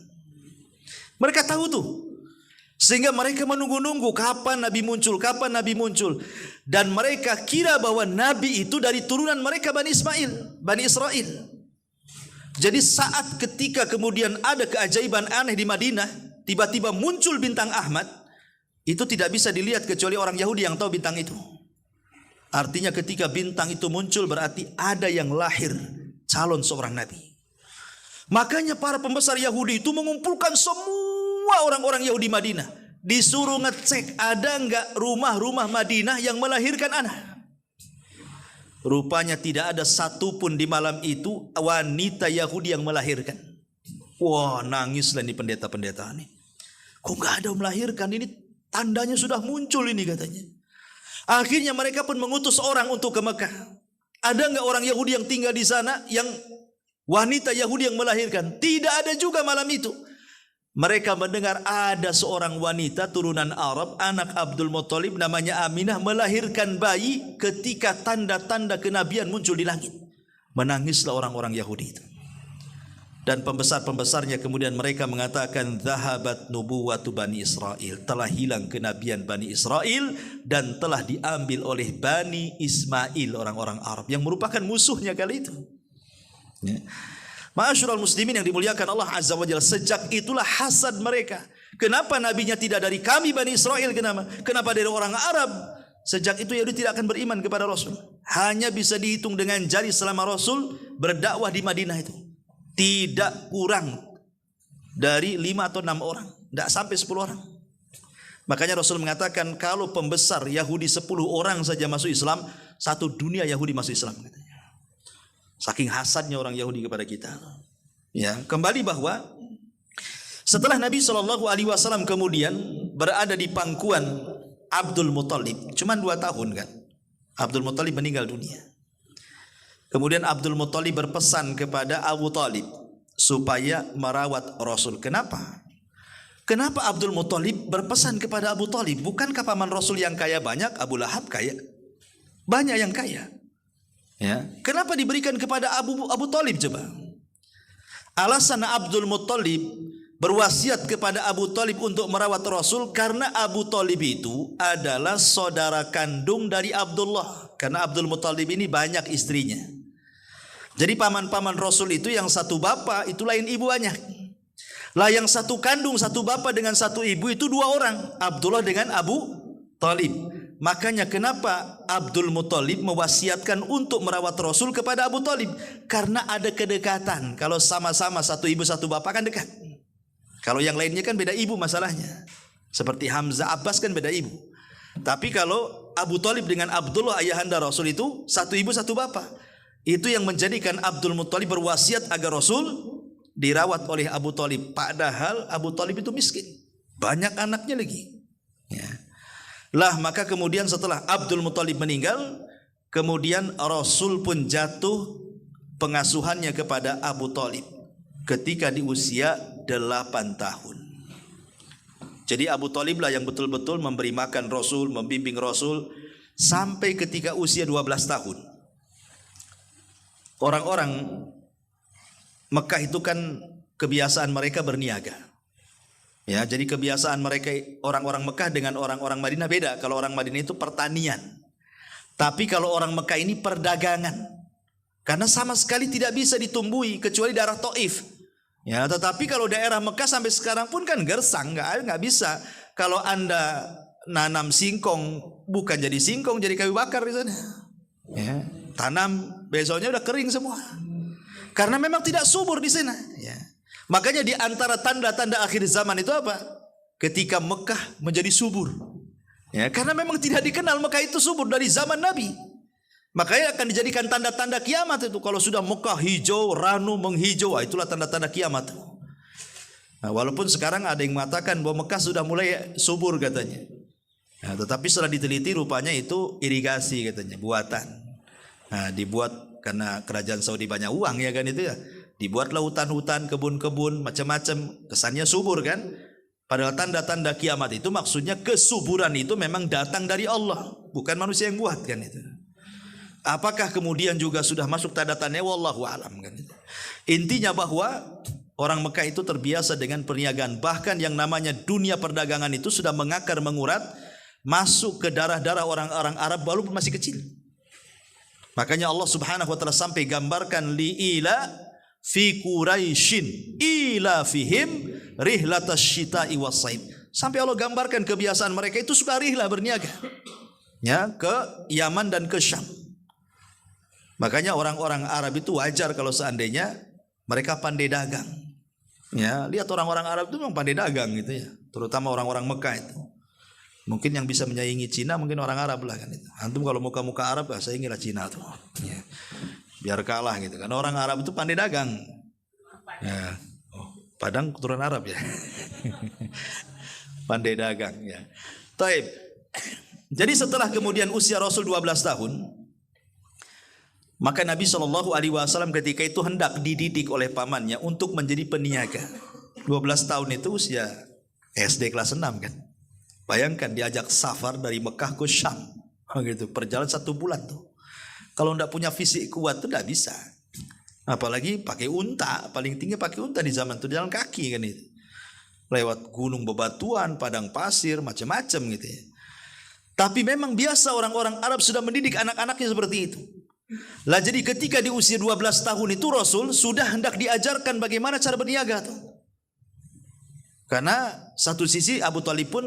Mereka tahu tuh. Sehingga mereka menunggu-nunggu kapan Nabi muncul, kapan Nabi muncul. Dan mereka kira bahwa Nabi itu dari turunan mereka Bani Israel. Jadi saat ketika kemudian ada keajaiban aneh di Madinah, tiba-tiba muncul bintang Ahmad, itu tidak bisa dilihat kecuali orang Yahudi yang tahu bintang itu. Artinya ketika bintang itu muncul berarti ada yang lahir calon seorang Nabi. Makanya para pembesar Yahudi itu mengumpulkan semua orang-orang Yahudi Madinah, disuruh ngecek ada enggak rumah-rumah Madinah yang melahirkan anak. Rupanya tidak ada satupun di malam itu wanita Yahudi yang melahirkan. Wah, nangislah nih pendeta-pendeta nih. Kok enggak ada yang melahirkan? Ini tandanya sudah muncul ini katanya. Akhirnya mereka pun mengutus orang untuk ke Mekah. Ada enggak orang Yahudi yang tinggal di sana yang wanita Yahudi yang melahirkan? Tidak ada juga malam itu. Mereka mendengar ada seorang wanita turunan Arab, anak Abdul Muthalib, namanya Aminah, melahirkan bayi ketika tanda-tanda kenabian muncul di langit. Menangislah orang-orang Yahudi itu. Dan pembesar-pembesarnya kemudian mereka mengatakan zahabat nubuwatu Bani Israel, telah hilang kenabian Bani Israel dan telah diambil oleh Bani Ismail, orang-orang Arab yang merupakan musuhnya kali itu. Ya. Ma'asyiral muslimin yang dimuliakan Allah Azza wa Jalla, sejak itulah hasad mereka. Kenapa nabinya tidak dari kami Bani Israel? Kenapa dari orang Arab? Sejak itu Yahudi tidak akan beriman kepada Rasul. Hanya bisa dihitung dengan jari selama Rasul berdakwah di Madinah itu. Tidak kurang dari 5 atau 6 orang, tidak sampai 10 orang. Makanya Rasul mengatakan kalau pembesar Yahudi 10 orang saja masuk Islam, satu dunia Yahudi masuk Islam. Saking hasadnya orang Yahudi kepada kita. Ya, kembali bahwa setelah Nabi SAW kemudian berada di pangkuan Abdul Muthalib, cuma 2 tahun kan, Abdul Muthalib meninggal dunia. Kemudian Abdul Muthalib berpesan kepada Abu Talib supaya merawat Rasul. Kenapa? Kenapa Abdul Muthalib berpesan kepada Abu Talib? Bukankah paman Rasul yang kaya banyak? Abu Lahab kaya, banyak yang kaya. Ya, kenapa diberikan kepada Abu Talib coba? Alasan Abdul Muthalib berwasiat kepada Abu Talib untuk merawat Rasul karena Abu Talib itu adalah saudara kandung dari Abdullah. Karena Abdul Muthalib ini banyak istrinya. Jadi paman-paman Rasul itu yang satu bapak itu lain ibu banyak. Lah yang satu kandung satu bapak dengan satu ibu itu 2 orang, Abdullah dengan Abu Talib. Makanya kenapa Abdul Muthalib mewasiatkan untuk merawat Rasul kepada Abu Talib? Karena ada kedekatan. Kalau sama-sama satu ibu satu bapak kan dekat. Kalau yang lainnya kan beda ibu masalahnya. Seperti Hamzah Abbas kan beda ibu. Tapi kalau Abu Talib dengan Abdullah ayahanda Rasul itu satu ibu satu bapak. Itu yang menjadikan Abdul Muthalib berwasiat agar Rasul dirawat oleh Abu Talib. Padahal Abu Talib itu miskin, banyak anaknya lagi. Ya. Lah maka kemudian setelah Abdul Muthalib meninggal, kemudian Rasul pun jatuh pengasuhannya kepada Abu Talib ketika di usia 8 tahun. Jadi Abu Talib lah yang betul-betul memberi makan Rasul, membimbing Rasul sampai ketika usia 12 tahun. Orang-orang Mekah itu kan kebiasaan mereka berniaga. Ya, jadi kebiasaan mereka orang-orang Mekah dengan orang-orang Madinah beda. Kalau orang Madinah itu pertanian. Tapi kalau orang Mekah ini perdagangan. Karena sama sekali tidak bisa ditumbuhi kecuali daerah Taif. Ya, tetapi kalau daerah Mekah sampai sekarang pun kan gersang, nggak bisa. Kalau Anda nanam singkong bukan jadi singkong, jadi kayu bakar di sana. Ya, tanam besoknya udah kering semua. Karena memang tidak subur di sana. Ya. Makanya di antara tanda-tanda akhir zaman itu apa? Ketika Mekah menjadi subur. Ya, karena memang tidak dikenal Mekah itu subur dari zaman Nabi. Makanya akan dijadikan tanda-tanda kiamat itu. Kalau sudah Mekah hijau, ranu menghijau, itulah tanda-tanda kiamat. Nah, walaupun sekarang ada yang mengatakan bahwa Mekah sudah mulai subur katanya. Nah, tetapi setelah diteliti rupanya itu irigasi katanya, buatan. Nah, dibuat karena kerajaan Saudi banyak uang ya kan itu ya. Dibuatlah hutan-hutan, kebun-kebun, macam-macam. Kesannya subur kan. Padahal tanda-tanda kiamat itu maksudnya kesuburan itu memang datang dari Allah. Bukan manusia yang buat kan itu. Apakah kemudian juga sudah masuk tanda-tandanya? Wallahu alam kan itu. Intinya bahwa orang Mekah itu terbiasa dengan perniagaan. Bahkan yang namanya dunia perdagangan itu sudah mengakar mengurat. Masuk ke darah-darah orang-orang Arab walaupun masih kecil. Makanya Allah Subhanahu wa taala sampai gambarkan liila fi Quraisyin ila fihim rihlatas syita'i was-saif. Sampai Allah gambarkan kebiasaan mereka itu suka rihlah berniaga. Ya, ke Yaman dan ke Syam. Makanya orang-orang Arab itu wajar kalau seandainya mereka pandai dagang. Ya, lihat orang-orang Arab itu memang pandai dagang gitu ya, terutama orang-orang Mekah itu. Mungkin yang bisa menyaingi Cina mungkin orang Arab lah kan itu. Antum kalau muka-muka Arab saingilah Cina tuh. Ya. Biar kalah gitu kan. Orang Arab itu pandai dagang. Ya. Oh, Padang keturunan Arab ya. Pandai dagang ya. Taib. Jadi setelah kemudian usia Rasul 12 tahun, maka Nabi SAW ketika itu hendak dididik oleh pamannya untuk menjadi peniaga. 12 tahun itu usia SD kelas 6 kan. Bayangkan diajak safar dari Mekah ke Syam. Gitu, perjalanan 1 bulan tuh. Kalau tidak punya fisik kuat tuh tidak bisa. Apalagi pakai unta, paling tinggi pakai unta di zaman itu, jalan kaki kan itu. Lewat gunung bebatuan, padang pasir, macam-macam gitu ya. Tapi memang biasa orang-orang Arab sudah mendidik anak-anaknya seperti itu. Lah jadi ketika di usia 12 tahun itu Rasul sudah hendak diajarkan bagaimana cara berniaga tuh. Karena satu sisi Abu Thalib pun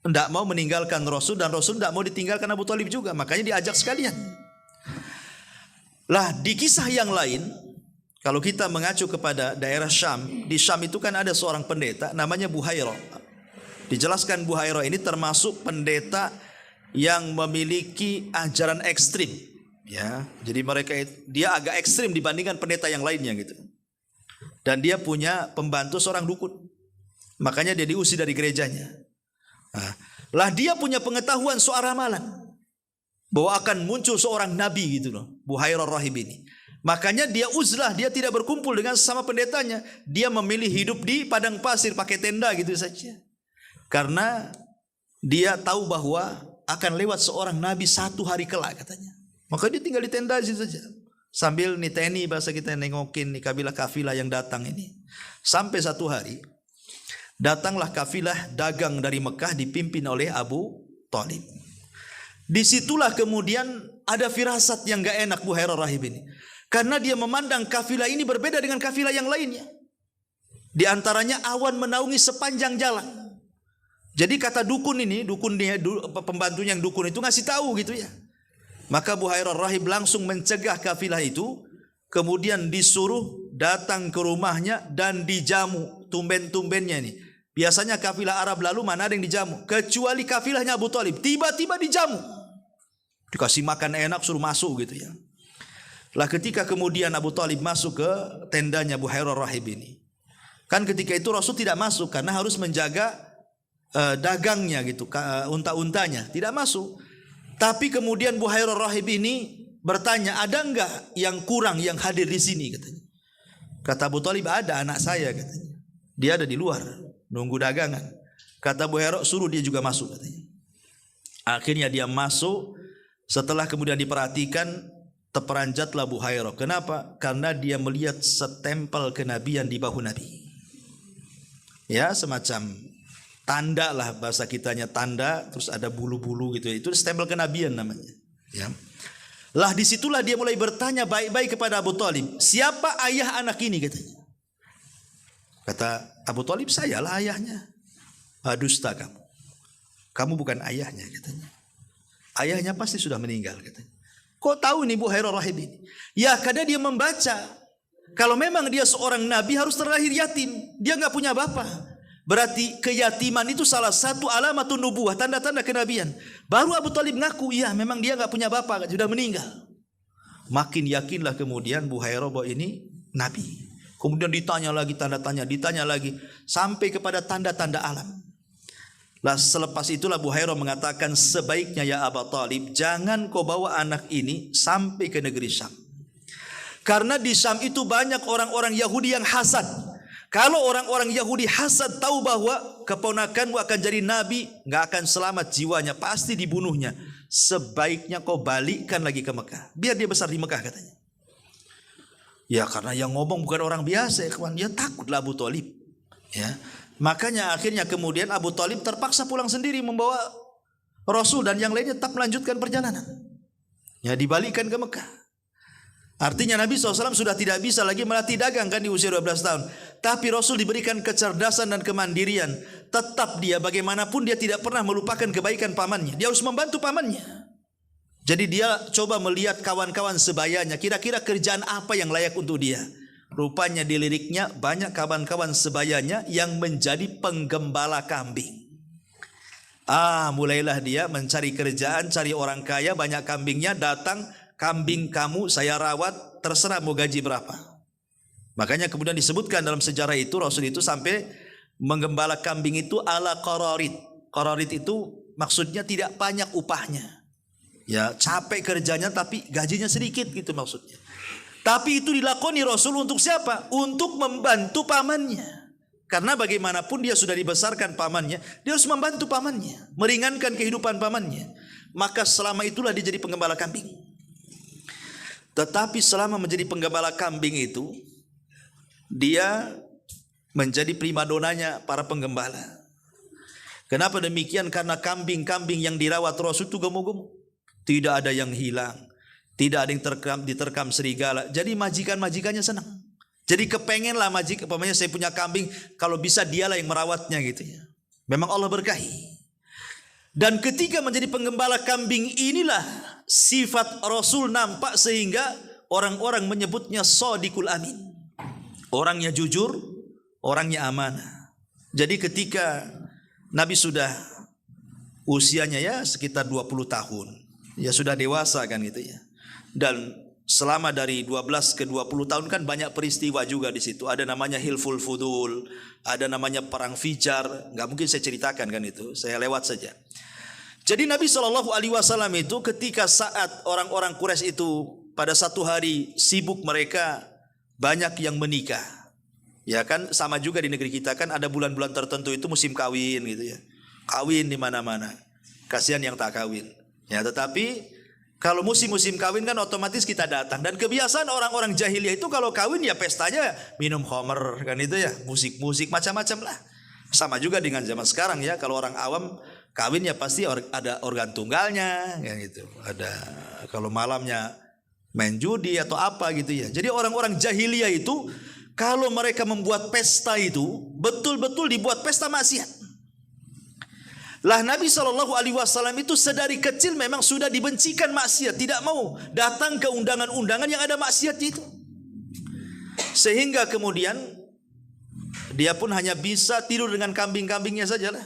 tidak mau meninggalkan Rasul dan Rasul tidak mau ditinggalkan Abu Thalib juga, makanya diajak sekalian. Lah di kisah yang lain, kalau kita mengacu kepada daerah Syam, di Syam itu kan ada seorang pendeta namanya Buhairah. Dijelaskan Buhairah ini termasuk pendeta yang memiliki ajaran ekstrim, ya. Jadi dia agak ekstrim dibandingkan pendeta yang lainnya gitu. Dan dia punya pembantu seorang dukun. Makanya dia diusir dari gerejanya. Nah, lah dia punya pengetahuan soal ramalan bahwa akan muncul seorang nabi gitu loh, Buhairah Rahib ini. Makanya dia uzlah, dia tidak berkumpul dengan sesama pendetanya. Dia memilih hidup di padang pasir pakai tenda gitu saja. Karena dia tahu bahwa akan lewat seorang nabi satu hari kelak katanya. Maka dia tinggal di tenda situ saja. Sambil niteni, bahasa kita nengokin nih kafilah yang datang ini. Sampai satu hari datanglah kafilah dagang dari Mekah dipimpin oleh Abu Thalib. Disitulah kemudian ada firasat yang gak enak Buhairah Rahib ini. Karena dia memandang kafilah ini berbeda dengan kafilah yang lainnya. Di antaranya awan menaungi sepanjang jalan. Jadi kata dukun ini, pembantunya yang dukun itu ngasih tahu gitu ya. Maka Buhairah Rahib langsung mencegah kafilah itu. Kemudian disuruh datang ke rumahnya dan dijamu tumben-tumbennya ini. Biasanya kafilah Arab lalu mana ada yang dijamu, kecuali kafilahnya Abu Thalib. Tiba-tiba dijamu, dikasih makan enak, suruh masuk gitu ya. Lah ketika kemudian Abu Thalib masuk ke tendanya Buhairah Rahib ini, kan ketika itu Rasul tidak masuk karena harus menjaga dagangnya gitu, unta-untanya tidak masuk. Tapi kemudian Buhairah Rahib ini bertanya, ada enggak yang kurang yang hadir di sini katanya. Kata Abu Thalib, ada anak saya katanya. Dia ada di luar nunggu dagangan. Kata Buhairah, suruh dia juga masuk katanya. Akhirnya dia masuk. Setelah kemudian diperhatikan, terperanjatlah Buhairah. Kenapa? Karena dia melihat setempel kenabian di bahu Nabi. Ya, semacam tanda lah bahasa kitanya, tanda terus ada bulu-bulu gitu. Itu stempel kenabian namanya. Ya. Lah disitulah dia mulai bertanya baik-baik kepada Abu Thalib, siapa ayah anak ini katanya. Kata Abu Thalib, sayalah ayahnya. Dusta kamu. Kamu bukan ayahnya katanya. Ayahnya pasti sudah meninggal katanya. Kok tahu nih Buhairah Rahib ini? Ya karena dia membaca. Kalau memang dia seorang nabi harus terlahir yatim. Dia nggak punya bapak. Berarti keyatiman itu salah satu alamatun nubuwah, tanda-tanda kenabian. Baru Abu Thalib ngaku, iya memang dia nggak punya bapak, sudah meninggal. Makin yakinlah kemudian Buhairah bahwa ini nabi. Kemudian ditanya lagi tanda-tanya, ditanya lagi sampai kepada tanda-tanda alam. Lah selepas itulah Buhairah mengatakan, sebaiknya ya Abu Thalib, jangan kau bawa anak ini sampai ke negeri Syam. Karena di Syam itu banyak orang-orang Yahudi yang hasad. Kalau orang-orang Yahudi hasad tahu bahwa keponakanmu akan jadi nabi, nggak akan selamat jiwanya, pasti dibunuhnya. Sebaiknya kau balikkan lagi ke Mekah, biar dia besar di Mekah katanya. Ya karena yang ngomong bukan orang biasa ya kawan, dia takutlah Abu Thalib. Ya, makanya akhirnya kemudian Abu Thalib terpaksa pulang sendiri membawa Rasul dan yang lainnya tetap melanjutkan perjalanan. Ya dibalikkan ke Mekah. Artinya Nabi SAW sudah tidak bisa lagi melatih dagang kan di usia 12 tahun. Tapi Rasul diberikan kecerdasan dan kemandirian. Tetap dia bagaimanapun dia tidak pernah melupakan kebaikan pamannya. Dia harus membantu pamannya. Jadi dia coba melihat kawan-kawan sebayanya. Kira-kira kerjaan apa yang layak untuk dia. Rupanya di liriknya banyak kawan-kawan sebayanya yang menjadi penggembala kambing. Mulailah dia mencari kerjaan, cari orang kaya, banyak kambingnya, datang. Kambing kamu saya rawat, terserah mau gaji berapa. Makanya kemudian disebutkan dalam sejarah itu Rasul itu sampai menggembala kambing itu ala qararit. Qararit itu maksudnya tidak banyak upahnya. Ya capek kerjanya tapi gajinya sedikit gitu maksudnya. Tapi itu dilakoni Rasul untuk siapa? Untuk membantu pamannya. Karena bagaimanapun dia sudah dibesarkan pamannya, dia harus membantu pamannya, meringankan kehidupan pamannya. Maka selama itulah dia jadi penggembala kambing. Tetapi selama menjadi penggembala kambing itu, dia menjadi primadonanya para penggembala. Kenapa demikian? Karena kambing-kambing yang dirawat Rasul itu gemuk-gemuk. Tidak ada yang hilang. Tidak ada yang diterkam serigala. Jadi majikan-majikannya senang. Jadi kepengen lah umpamanya saya punya kambing, kalau bisa dialah yang merawatnya gitu ya. Memang Allah berkahi. Dan ketika menjadi penggembala kambing inilah sifat Rasul nampak sehingga orang-orang menyebutnya Shadiqul Amin. Orangnya jujur, orangnya amanah. Jadi ketika Nabi sudah usianya ya sekitar 20 tahun. Ya sudah dewasa kan gitu ya. Dan selama dari 12 ke 20 tahun kan banyak peristiwa juga di situ. Ada namanya Hilful Fudul, ada namanya Perang Fijar. Nggak mungkin saya ceritakan kan itu, saya lewat saja. Jadi Nabi SAW itu ketika saat orang-orang Quraisy itu pada satu hari sibuk mereka banyak yang menikah. Ya kan sama juga di negeri kita kan ada bulan-bulan tertentu itu musim kawin gitu ya. Kawin di mana-mana. Kasihan yang tak kawin. Ya tetapi kalau musim-musim kawin kan otomatis kita datang. Dan kebiasaan orang-orang jahiliyah itu kalau kawin ya pestanya minum khamr kan itu ya. Musik-musik macam-macam lah. Sama juga dengan zaman sekarang ya. Kalau orang awam kawin ya pasti ada organ tunggalnya ya gitu. Ada kalau malamnya main judi atau apa gitu ya. Jadi orang-orang jahiliyah itu kalau mereka membuat pesta itu betul-betul dibuat pesta maksiat. Lah Nabi SAW itu sedari kecil memang sudah dibencikan maksiat. Tidak mau datang ke undangan-undangan yang ada maksiat itu. Sehingga kemudian dia pun hanya bisa tidur dengan kambing-kambingnya sajalah.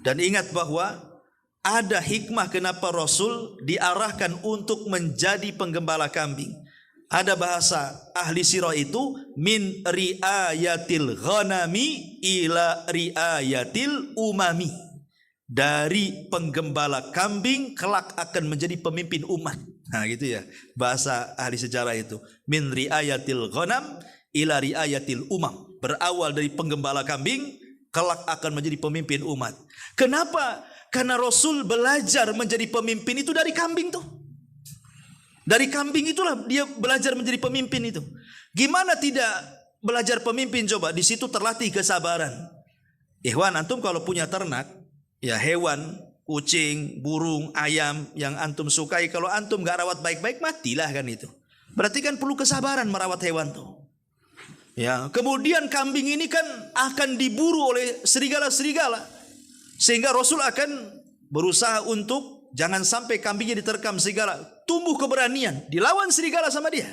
Dan ingat bahwa ada hikmah kenapa Rasul diarahkan untuk menjadi penggembala kambing. Ada bahasa ahli sirah itu min riayatil ghanami ila riayatil umami. Dari penggembala kambing kelak akan menjadi pemimpin umat. Nah gitu ya bahasa ahli sejarah itu. Min riayatil ghanam ila riayatil umam. Berawal dari penggembala kambing kelak akan menjadi pemimpin umat. Kenapa? Karena Rasul belajar menjadi pemimpin itu dari kambing tuh. Dari kambing itulah dia belajar menjadi pemimpin itu. Gimana tidak belajar pemimpin coba? Di situ terlatih kesabaran. Ikhwan, antum kalau punya ternak, ya hewan, kucing, burung, ayam yang antum sukai, kalau antum gak rawat baik-baik matilah kan itu. Berarti kan perlu kesabaran merawat hewan tuh. Ya, kemudian kambing ini kan akan diburu oleh serigala-serigala. Sehingga Rasul akan berusaha untuk jangan sampai kambingnya diterkam serigala. Tumbuh keberanian, dilawan serigala sama dia.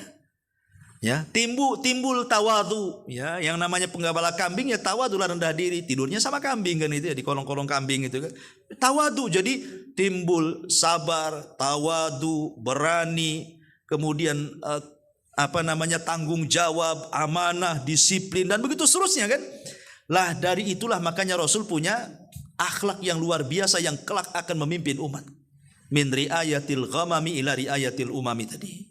Ya, timbul tawadu, ya, yang namanya penggembala kambing ya tawadu lah, rendah diri, tidurnya sama kambing kan itu ya, di kolong-kolong kambing itu kan. Tawadu, jadi timbul sabar, tawadu, berani, kemudian tanggung jawab, amanah, disiplin dan begitu seterusnya kan. Lah dari itulah makanya Rasul punya akhlak yang luar biasa yang kelak akan memimpin umat. Min riayatil ghamami ila riayatil umami tadi.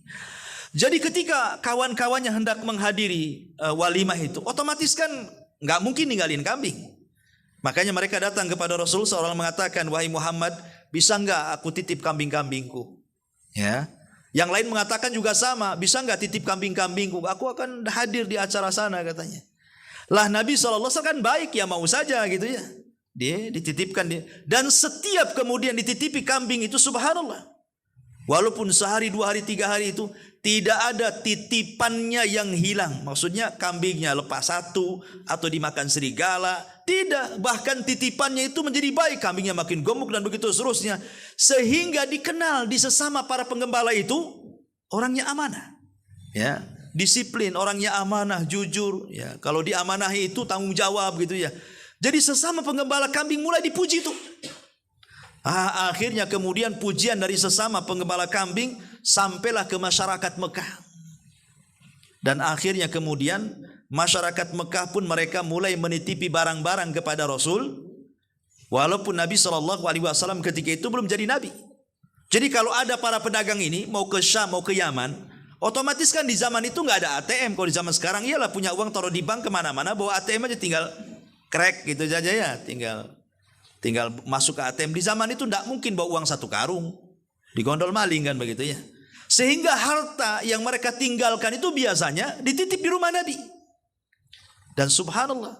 Jadi ketika kawan-kawannya hendak menghadiri walimah itu, otomatis kan nggak mungkin ninggalin kambing. Makanya mereka datang kepada Rasul seorang mengatakan, wahai Muhammad, bisa nggak aku titip kambing-kambingku? Ya. Yang lain mengatakan juga sama, bisa nggak titip kambing-kambingku? Aku akan hadir di acara sana katanya. Lah Nabi SAW kan baik ya, mau saja gitu ya. Dia dititipkan dia. Dan setiap kemudian dititipi kambing itu subhanallah. Walaupun sehari, 2 hari, 3 hari itu tidak ada titipannya yang hilang. Maksudnya kambingnya lepas satu atau dimakan serigala. Tidak, bahkan titipannya itu menjadi baik. Kambingnya makin gemuk dan begitu seterusnya. Sehingga dikenal di sesama para penggembala itu orangnya amanah. Ya, disiplin, orangnya amanah, jujur. Ya, kalau diamanahi itu tanggung jawab gitu ya. Jadi sesama penggembala kambing mulai dipuji tuh. Akhirnya kemudian pujian dari sesama penggembala kambing sampailah ke masyarakat Mekah. Dan akhirnya kemudian masyarakat Mekah pun mereka mulai menitipi barang-barang kepada Rasul. Walaupun Nabi SAW ketika itu belum jadi Nabi. Jadi kalau ada para pedagang ini mau ke Syam, mau ke Yaman, otomatis kan di zaman itu nggak ada ATM. Kalau di zaman sekarang iyalah punya uang taruh di bank kemana-mana, bawa ATM aja tinggal crack gitu saja ya, tinggal masuk ke ATM. Di zaman itu tidak mungkin bawa uang 1 karung, digondol maling kan begitu ya. Sehingga harta yang mereka tinggalkan itu biasanya dititip di rumah Nabi. Dan subhanallah,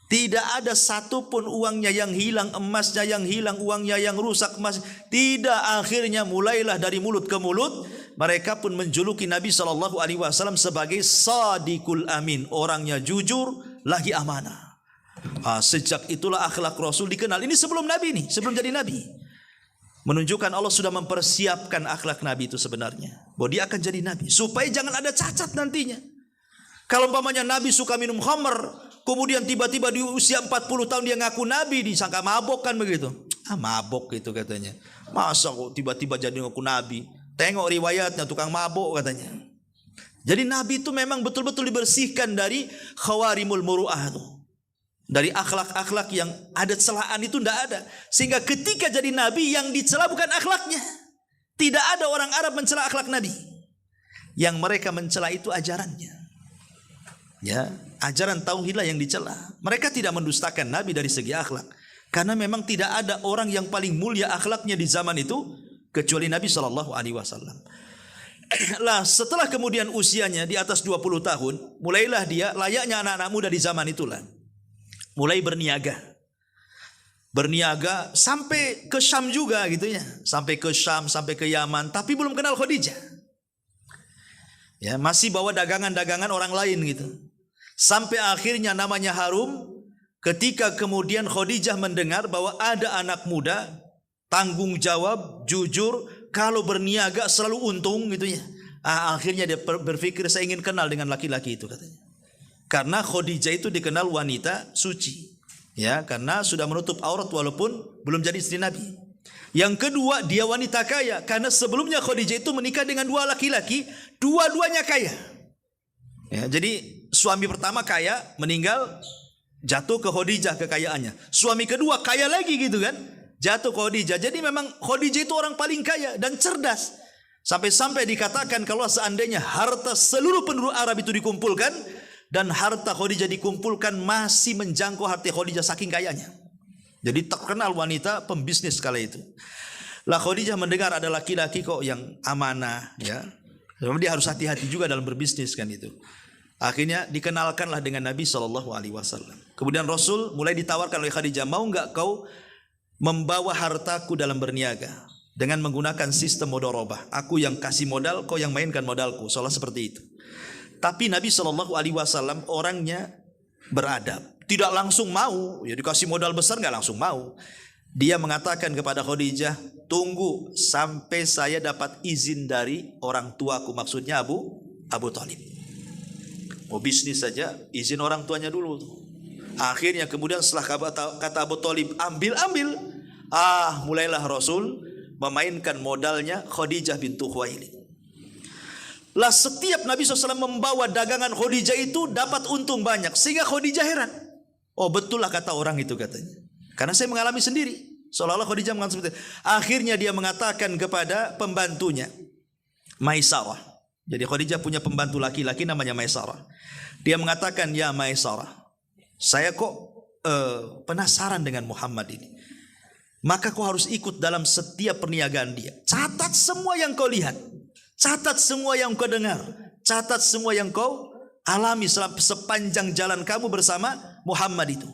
tidak ada satupun uangnya yang hilang, emasnya yang hilang, uangnya yang rusak, emas. Tidak, akhirnya mulailah dari mulut ke mulut, mereka pun menjuluki Nabi SAW sebagai Sadiqul Amin, orangnya jujur lagi amanah. Sejak itulah akhlak Rasul dikenal. Ini sebelum Nabi nih, sebelum jadi Nabi. Menunjukkan Allah sudah mempersiapkan akhlak Nabi itu sebenarnya, bahwa dia akan jadi Nabi, supaya jangan ada cacat nantinya. Kalau umpamanya Nabi suka minum khamr, kemudian tiba-tiba di usia 40 tahun dia ngaku Nabi, disangka mabok kan begitu. Mabok gitu katanya. Masa kok tiba-tiba jadi ngaku Nabi? Tengok riwayatnya, tukang mabok katanya. Jadi Nabi itu memang betul-betul dibersihkan dari khawarimul muru'ah itu. Dari akhlak-akhlak yang ada celaan itu tidak ada. Sehingga ketika jadi Nabi yang dicela bukan akhlaknya. Tidak ada orang Arab mencela akhlak Nabi. Yang mereka mencela itu ajarannya. Ya, ajaran tauhidlah yang dicela. Mereka tidak mendustakan Nabi dari segi akhlak, karena memang tidak ada orang yang paling mulia akhlaknya di zaman itu kecuali Nabi SAW. Lah setelah kemudian usianya di atas 20 tahun, mulailah dia layaknya anak-anak muda di zaman itulah, mulai berniaga. Berniaga sampai ke Syam juga gitu ya, sampai ke Syam, sampai ke Yaman, tapi belum kenal Khadijah. Ya, masih bawa dagangan-dagangan orang lain gitu. Sampai akhirnya namanya harum ketika kemudian Khadijah mendengar bahwa ada anak muda tanggung jawab, jujur, kalau berniaga selalu untung gitu ya. Akhirnya dia berpikir, saya ingin kenal dengan laki-laki itu katanya. Karena Khadijah itu dikenal wanita suci. Ya, karena sudah menutup aurat walaupun belum jadi istri Nabi. Yang kedua, dia wanita kaya, karena sebelumnya Khadijah itu menikah dengan dua laki-laki, dua-duanya kaya. Ya, jadi suami pertama kaya, meninggal, jatuh ke Khadijah kekayaannya. Suami kedua kaya lagi gitu kan, jatuh ke Khadijah. Jadi memang Khadijah itu orang paling kaya dan cerdas. Sampai-sampai dikatakan kalau seandainya harta seluruh penduduk Arab itu dikumpulkan dan harta Khadijah dikumpulkan masih menjangkau harta Khadijah saking kayanya. Jadi terkenal wanita pembisnis kala itu. Lah Khadijah mendengar ada laki-laki kok yang amanah ya. Dia harus hati-hati juga dalam berbisnis kan itu. Akhirnya dikenalkanlah dengan Nabi SAW. Kemudian Rasul mulai ditawarkan oleh Khadijah, mau enggak kau membawa hartaku dalam berniaga dengan menggunakan sistem mudharabah. Aku yang kasih modal, kau yang mainkan modalku. Seolah seperti itu. Tapi Nabi SAW orangnya beradab. Tidak langsung mau. Ya dikasih modal besar enggak langsung mau. Dia mengatakan kepada Khadijah, tunggu sampai saya dapat izin dari orang tuaku, maksudnya Abu Thalib. Mau bisnis saja, izin orang tuanya dulu. Akhirnya kemudian setelah kata Abu Thalib, ambil. Mulailah Rasul memainkan modalnya Khadijah bintu Khuwailid. Lah setiap Nabi SAW membawa dagangan Khadijah itu dapat untung banyak. Sehingga Khadijah heran. Oh betul lah kata orang itu katanya. Karena saya mengalami sendiri. Seolah-olah Khadijah mengatakan seperti itu. Akhirnya dia mengatakan kepada pembantunya, Maisarah. Jadi Khadijah punya pembantu laki-laki namanya Maisarah. Dia mengatakan, ya Maisarah, saya kok penasaran dengan Muhammad ini. Maka kau harus ikut dalam setiap perniagaan dia. Catat semua yang kau lihat. Catat semua yang kau dengar. Catat semua yang kau alami sepanjang jalan kamu bersama Muhammad itu.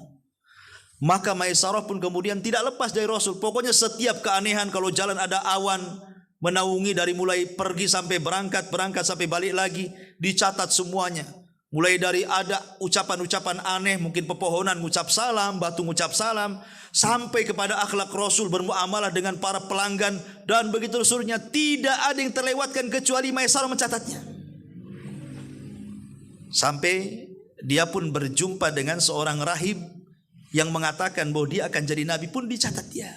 Maka Maisarah pun kemudian tidak lepas dari Rasul. Pokoknya setiap keanehan, kalau jalan ada awan menaungi dari mulai pergi sampai berangkat sampai balik lagi, dicatat semuanya. Mulai dari ada ucapan-ucapan aneh, mungkin pepohonan ngucap salam, batu ngucap salam, sampai kepada akhlak Rasul bermuamalah dengan para pelanggan, dan begitu seterusnya. Tidak ada yang terlewatkan kecuali Maisarah mencatatnya. Sampai dia pun berjumpa dengan seorang rahib yang mengatakan bahwa dia akan jadi nabi, pun dicatat dia.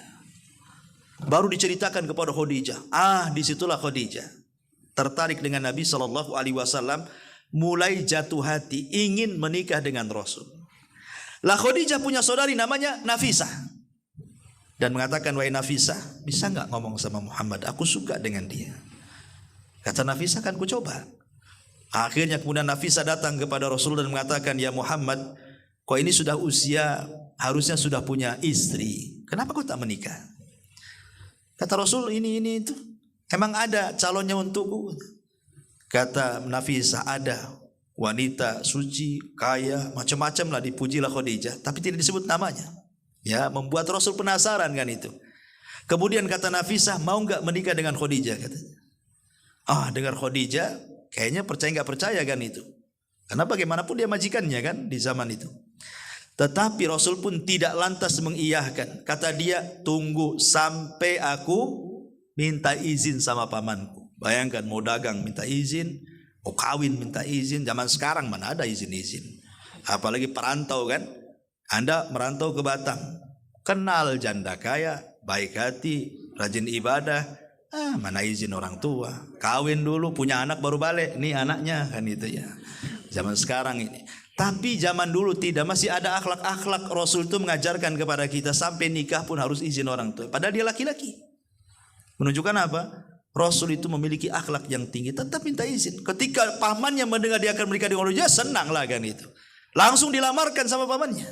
Baru diceritakan kepada Khadijah. Disitulah Khadijah tertarik dengan Nabi SAW, mulai jatuh hati ingin menikah dengan Rasul. Lah Khadijah punya saudari namanya Nafisah, dan mengatakan, wahai Nafisah, bisa nggak ngomong sama Muhammad? Aku suka dengan dia. Kata Nafisah, kan ku coba. Akhirnya kemudian Nafisah datang kepada Rasul dan mengatakan, ya Muhammad, kau ini sudah usia, harusnya sudah punya istri. Kenapa kau tak menikah? Kata Rasul, ini itu. Emang ada calonnya untukku? Kata Nafisah, ada. Wanita suci, kaya, macam-macam lah, dipujilah Khadijah, tapi tidak disebut namanya. Ya, membuat Rasul penasaran kan itu. Kemudian kata Nafisah, mau nggak menikah dengan Khadijah? Katanya. Dengar Khadijah, kayaknya percaya nggak percaya kan itu. Karena bagaimanapun dia majikannya kan di zaman itu. Tetapi Rasul pun tidak lantas mengiyahkan. Kata dia, tunggu sampai aku minta izin sama pamanku. Bayangkan, mau dagang minta izin, mau kawin minta izin. Zaman sekarang mana ada izin-izin. Apalagi perantau kan. Anda merantau ke Batam, kenal janda kaya, baik hati, rajin ibadah. Mana izin orang tua. Kawin dulu, punya anak baru balik. Nih anaknya kan itu ya. Zaman sekarang ini. Tapi zaman dulu tidak, masih ada akhlak-akhlak. Rasul itu mengajarkan kepada kita sampai nikah pun harus izin orang tua. Padahal dia laki-laki. Menunjukkan apa? Rasul itu memiliki akhlak yang tinggi, tetap minta izin. Ketika pamannya mendengar dia akan menikah dengan Khadijah, senang lah kan itu. Langsung dilamarkan sama pamannya.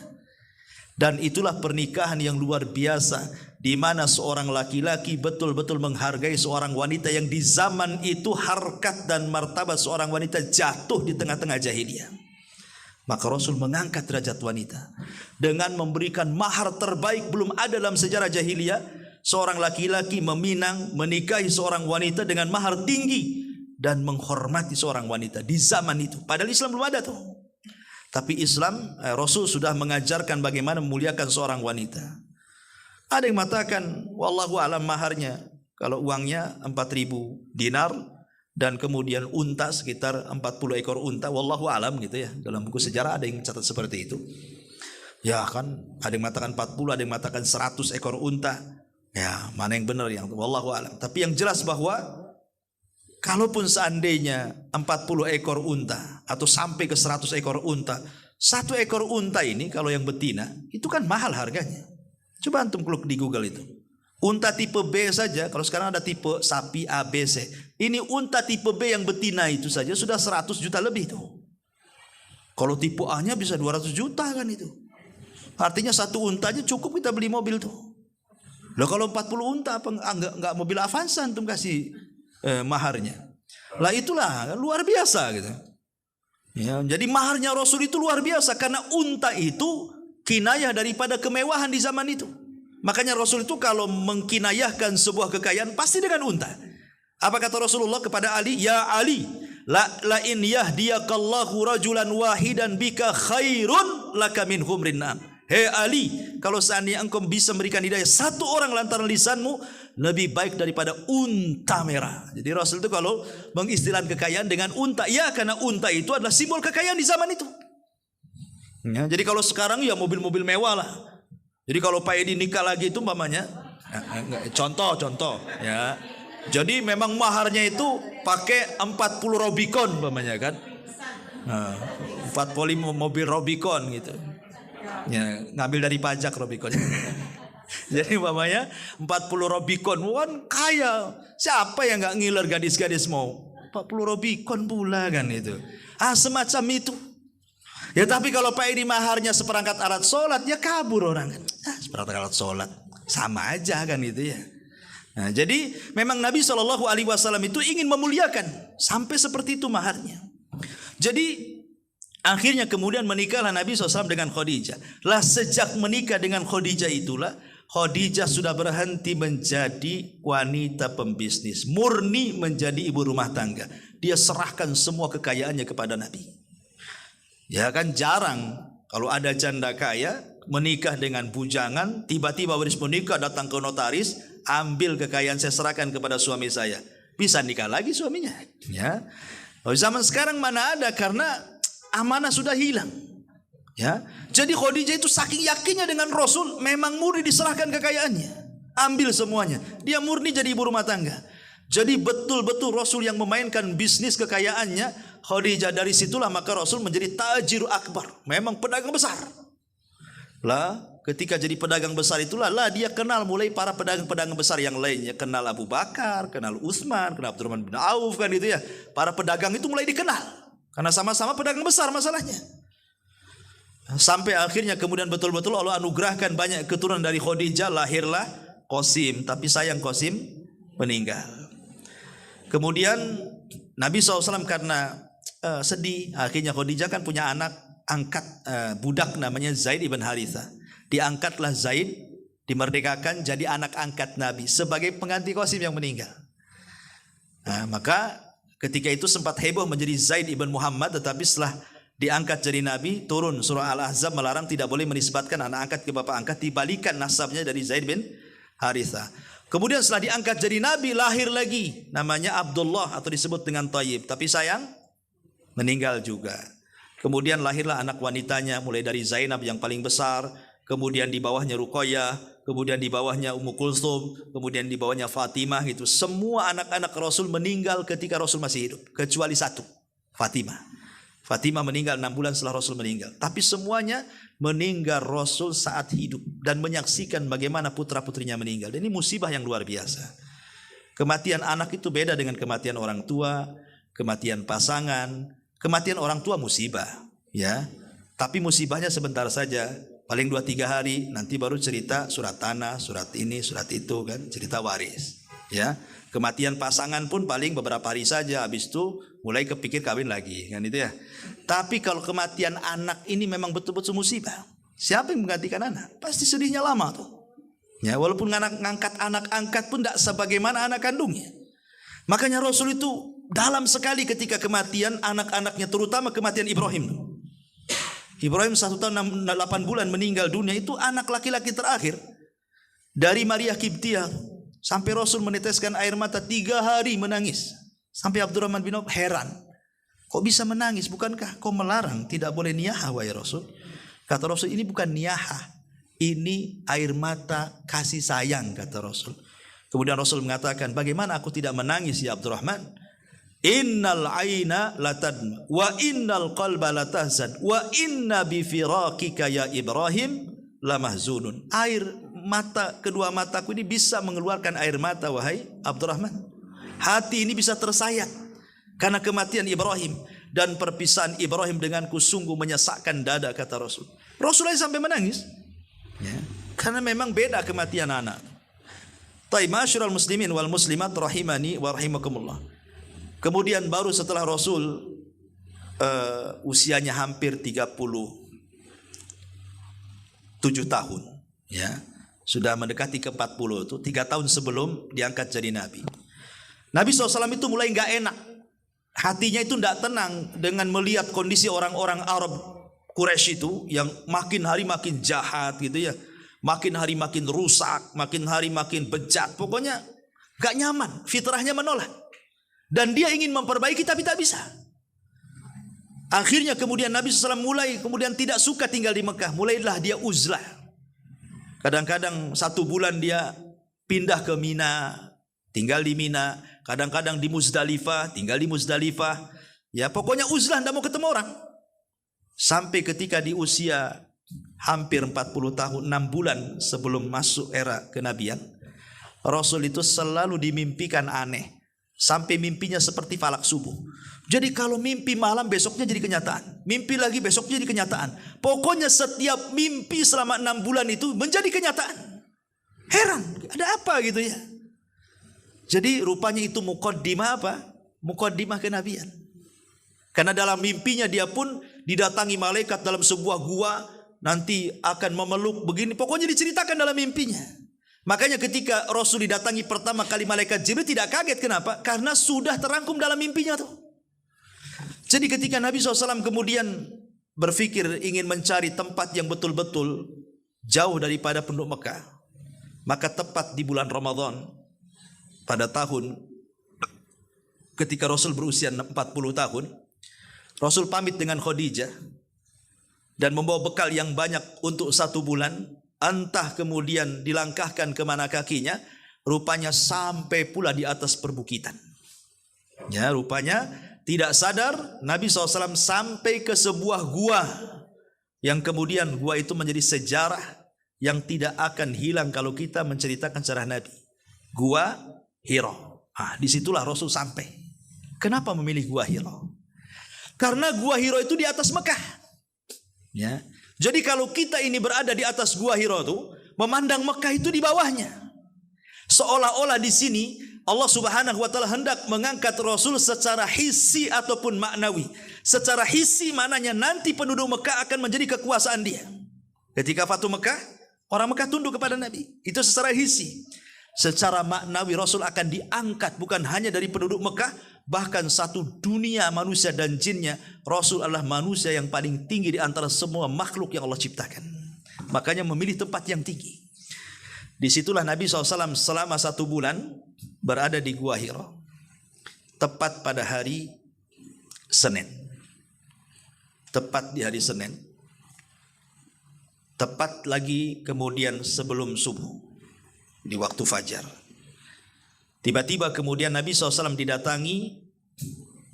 Dan itulah pernikahan yang luar biasa, di mana seorang laki-laki betul-betul menghargai seorang wanita yang di zaman itu harkat dan martabat seorang wanita jatuh di tengah-tengah jahiliyah. Maka Rasul mengangkat derajat wanita dengan memberikan mahar terbaik. Belum ada dalam sejarah jahiliyah seorang laki-laki meminang menikahi seorang wanita dengan mahar tinggi dan menghormati seorang wanita di zaman itu. Padahal Islam belum ada tuh. Tapi Rasul sudah mengajarkan bagaimana memuliakan seorang wanita. Ada yang mengatakan wallahu alam maharnya, kalau uangnya 4.000 dinar dan kemudian unta sekitar 40 ekor unta, wallahu alam gitu ya. Dalam buku sejarah ada yang catat seperti itu. Ya kan, ada yang mengatakan 40, ada yang mengatakan 100 ekor unta. Ya, mana yang benar yang wallahu alam. Tapi yang jelas bahwa kalaupun seandainya 40 ekor unta atau sampai ke 100 ekor unta, 1 ekor unta ini kalau yang betina itu kan mahal harganya. Coba antum klik di Google itu. Unta tipe B saja, kalau sekarang ada tipe sapi A, B, C. Ini unta tipe B yang betina itu saja sudah 100 juta lebih tuh. Kalau tipe A-nya bisa 200 juta kan itu. Artinya satu untanya cukup kita beli mobil tuh. Loh kalau 40 unta apa enggak mobil Avanza antum kasih maharnya. Lah itulah luar biasa gitu. Ya, jadi maharnya Rasul itu luar biasa karena unta itu kinayah daripada kemewahan di zaman itu. Makanya Rasul itu kalau mengkinayahkan sebuah kekayaan pasti dengan unta. Apa kata Rasulullah kepada Ali? Ya Ali, la in yahdiyakallahu rajulan wahidan bika khairun laka min humrin na'am. Hei Ali, kalau seandainya engkau bisa memberikan hidayah satu orang lantaran lisanmu, lebih baik daripada unta merah. Jadi Rasul itu kalau mengistilahkan kekayaan dengan unta, ya karena unta itu adalah simbol kekayaan di zaman itu. Ya, jadi kalau sekarang ya mobil-mobil mewah lah. Jadi kalau Pak Edi nikah lagi itu umpamanya, contoh ya. Jadi memang maharnya itu pakai 40 Robicon umpamanya kan. 40 mobil Robicon gitu. Ya, ngambil dari pajak Robicon. Jadi umpamanya 40 Robicon, kan kaya. Siapa yang nggak ngiler gadis-gadis mau 40 Robicon pula kan itu. Semacam itu. Ya tapi kalau Pak Edi maharnya seperangkat alat sholat, ya kabur orang kan. Seperangkat alat sholat sama aja kan itu ya. Nah, jadi memang Nabi SAW itu ingin memuliakan sampai seperti itu maharnya. Jadi akhirnya kemudian menikahlah Nabi SAW dengan Khadijah. Lah sejak menikah dengan Khadijah itulah Khadijah sudah berhenti menjadi wanita pembisnis, murni menjadi ibu rumah tangga. Dia serahkan semua kekayaannya kepada Nabi. Ya kan jarang kalau ada janda kaya menikah dengan bujangan, tiba-tiba habis menikah datang ke notaris, ambil kekayaan saya serahkan kepada suami saya. Bisa nikah lagi suaminya. Ya. Kalau zaman sekarang mana ada, karena amanah sudah hilang. Ya. Jadi Khadijah itu saking yakinnya dengan Rasul, memang murni diserahkan kekayaannya. Ambil semuanya. Dia murni jadi ibu rumah tangga. Jadi betul-betul Rasul yang memainkan bisnis kekayaannya. Khadijah dari situlah maka Rasul menjadi tajir akbar. Memang pedagang besar. Lah ketika jadi pedagang besar itulah dia kenal mulai para pedagang-pedagang besar yang lainnya. Kenal Abu Bakar, kenal Utsman, kenal Abdurrahman bin Auf kan itu ya. Para pedagang itu mulai dikenal. Karena sama-sama pedagang besar masalahnya. Sampai akhirnya kemudian betul-betul Allah anugerahkan banyak keturunan dari Khadijah, lahirlah Qasim. Tapi sayang Qasim meninggal. Kemudian Nabi SAW karena sedih, akhirnya Khadijah kan punya anak angkat budak namanya Zaid ibn Haritha. Diangkatlah Zaid, dimerdekakan jadi anak angkat Nabi sebagai pengganti Qasim yang meninggal. Nah, maka ketika itu sempat heboh menjadi Zaid ibn Muhammad, tetapi setelah diangkat jadi Nabi, turun surah Al-Ahzab melarang tidak boleh menisbatkan anak angkat ke bapak angkat, dibalikan nasabnya dari Zaid bin Haritha. Kemudian setelah diangkat jadi Nabi, lahir lagi namanya Abdullah atau disebut dengan Thayyib, tapi sayang meninggal juga. Kemudian lahirlah anak wanitanya, mulai dari Zainab yang paling besar, kemudian di bawahnya Ruqayyah, kemudian di bawahnya Ummu Kulsum, kemudian di bawahnya Fatimah. Gitu. Semua anak-anak Rasul meninggal ketika Rasul masih hidup, kecuali satu, Fatimah. Fatimah meninggal 6 bulan setelah Rasul meninggal. Tapi semuanya meninggal Rasul saat hidup dan menyaksikan bagaimana putra-putrinya meninggal. Dan ini musibah yang luar biasa. Kematian anak itu beda dengan kematian orang tua, kematian pasangan. Kematian orang tua musibah, ya. Tapi musibahnya sebentar saja, paling 2-3 hari, nanti baru cerita surat tanah, surat ini, surat itu, kan, cerita waris, ya. Kematian pasangan pun paling beberapa hari saja, habis itu mulai kepikir kawin lagi, kan itu ya. Tapi kalau kematian anak ini memang betul-betul musibah. Siapa yang menggantikan anak? Pasti sedihnya lama tuh. Ya, walaupun ngangkat anak angkat pun tidak sebagaimana anak kandungnya. Makanya Rasul itu dalam sekali ketika kematian anak-anaknya, terutama kematian Ibrahim. Ibrahim 1 tahun 8 bulan meninggal dunia, itu anak laki-laki terakhir dari Maria Kiptiah. Sampai Rasul meneteskan air mata 3 hari menangis. Sampai Abdurrahman bin Auf heran, kok bisa menangis? Bukankah kau melarang tidak boleh niyaha wahai Rasul? Kata Rasul, ini bukan niyaha, ini air mata kasih sayang, kata Rasul. Kemudian Rasul mengatakan, bagaimana aku tidak menangis ya Abdurrahman? Innal aina latadma wa innal qalba latahzan wa inna bi firaqika ya Ibrahim lamahzunun. Air mata, kedua mataku ini bisa mengeluarkan air mata wahai Abdurrahman. Hati ini bisa tersayat karena kematian Ibrahim, dan perpisahan Ibrahim denganku sungguh menyesakkan dada, kata Rasul. Rasul sampai menangis, ya, karena memang beda kematian anak. Ma'asyiral muslimin wal muslimat rahimani wa rahimakumullah. Kemudian baru setelah Rasul usianya hampir 37 tahun, ya, sudah mendekati ke 40, itu 3 tahun sebelum diangkat jadi Nabi. Nabi SAW itu mulai nggak enak, hatinya itu tidak tenang dengan melihat kondisi orang-orang Arab Quraisy itu yang makin hari makin jahat, gitu ya. Makin hari makin rusak, makin hari makin bejat. Pokoknya gak nyaman, fitrahnya menolak. Dan dia ingin memperbaiki tapi tak bisa. Akhirnya kemudian Nabi SAW mulai kemudian tidak suka tinggal di Mekah. Mulailah dia uzlah. Kadang-kadang 1 bulan dia pindah ke Mina, tinggal di Mina. Kadang-kadang di Muzdalifah, tinggal di Muzdalifah. Ya, pokoknya uzlah, tidak mau ketemu orang. Sampai ketika di usia hampir 40 tahun, 6 bulan sebelum masuk era kenabian, Rasul itu selalu dimimpikan aneh. Sampai mimpinya seperti falak subuh. Jadi kalau mimpi malam, besoknya jadi kenyataan. Mimpi lagi, besoknya jadi kenyataan. Pokoknya setiap mimpi selama 6 bulan itu menjadi kenyataan. Heran, ada apa gitu ya. Jadi rupanya itu muqaddimah apa? Muqaddimah kenabian. Karena dalam mimpinya dia pun didatangi malaikat dalam sebuah gua, nanti akan memeluk begini. Pokoknya diceritakan dalam mimpinya. Makanya ketika Rasul didatangi pertama kali malaikat Jibril tidak kaget. Kenapa? Karena sudah terangkum dalam mimpinya tuh. Jadi ketika Nabi SAW kemudian berpikir ingin mencari tempat yang betul-betul jauh daripada penduduk Mekah, maka tepat di bulan Ramadan pada tahun ketika Rasul berusia 40 tahun, Rasul pamit dengan Khadijah dan membawa bekal yang banyak untuk 1 bulan. Entah kemudian dilangkahkan kemana kakinya, rupanya sampai pula di atas perbukitan. Ya, rupanya tidak sadar Nabi SAW sampai ke sebuah gua, yang kemudian gua itu menjadi sejarah yang tidak akan hilang kalau kita menceritakan sejarah Nabi. Gua Hiro. Disitulah Rasul sampai. Kenapa memilih gua Hiro? Karena gua Hiro itu di atas Mekah. Ya. Jadi kalau kita ini berada di atas gua Hiro itu, memandang Mekah itu di bawahnya. Seolah-olah di sini Allah Subhanahu wa taala hendak mengangkat Rasul secara hissi ataupun maknawi. Secara hissi maknanya nanti penduduk Mekah akan menjadi kekuasaan dia. Ketika Fatu Mekah, orang Mekah tunduk kepada Nabi. Itu secara hissi. Secara maknawi Rasul akan diangkat bukan hanya dari penduduk Mekah, bahkan satu dunia manusia dan jinnya. Rasul adalah manusia yang paling tinggi di antara semua makhluk yang Allah ciptakan. Makanya memilih tempat yang tinggi. Disitulah Nabi SAW selama 1 bulan berada di Gua Hira. Tepat pada hari Senin. Tepat di hari Senin. Tepat lagi kemudian sebelum subuh. Di waktu fajar. Tiba-tiba kemudian Nabi SAW didatangi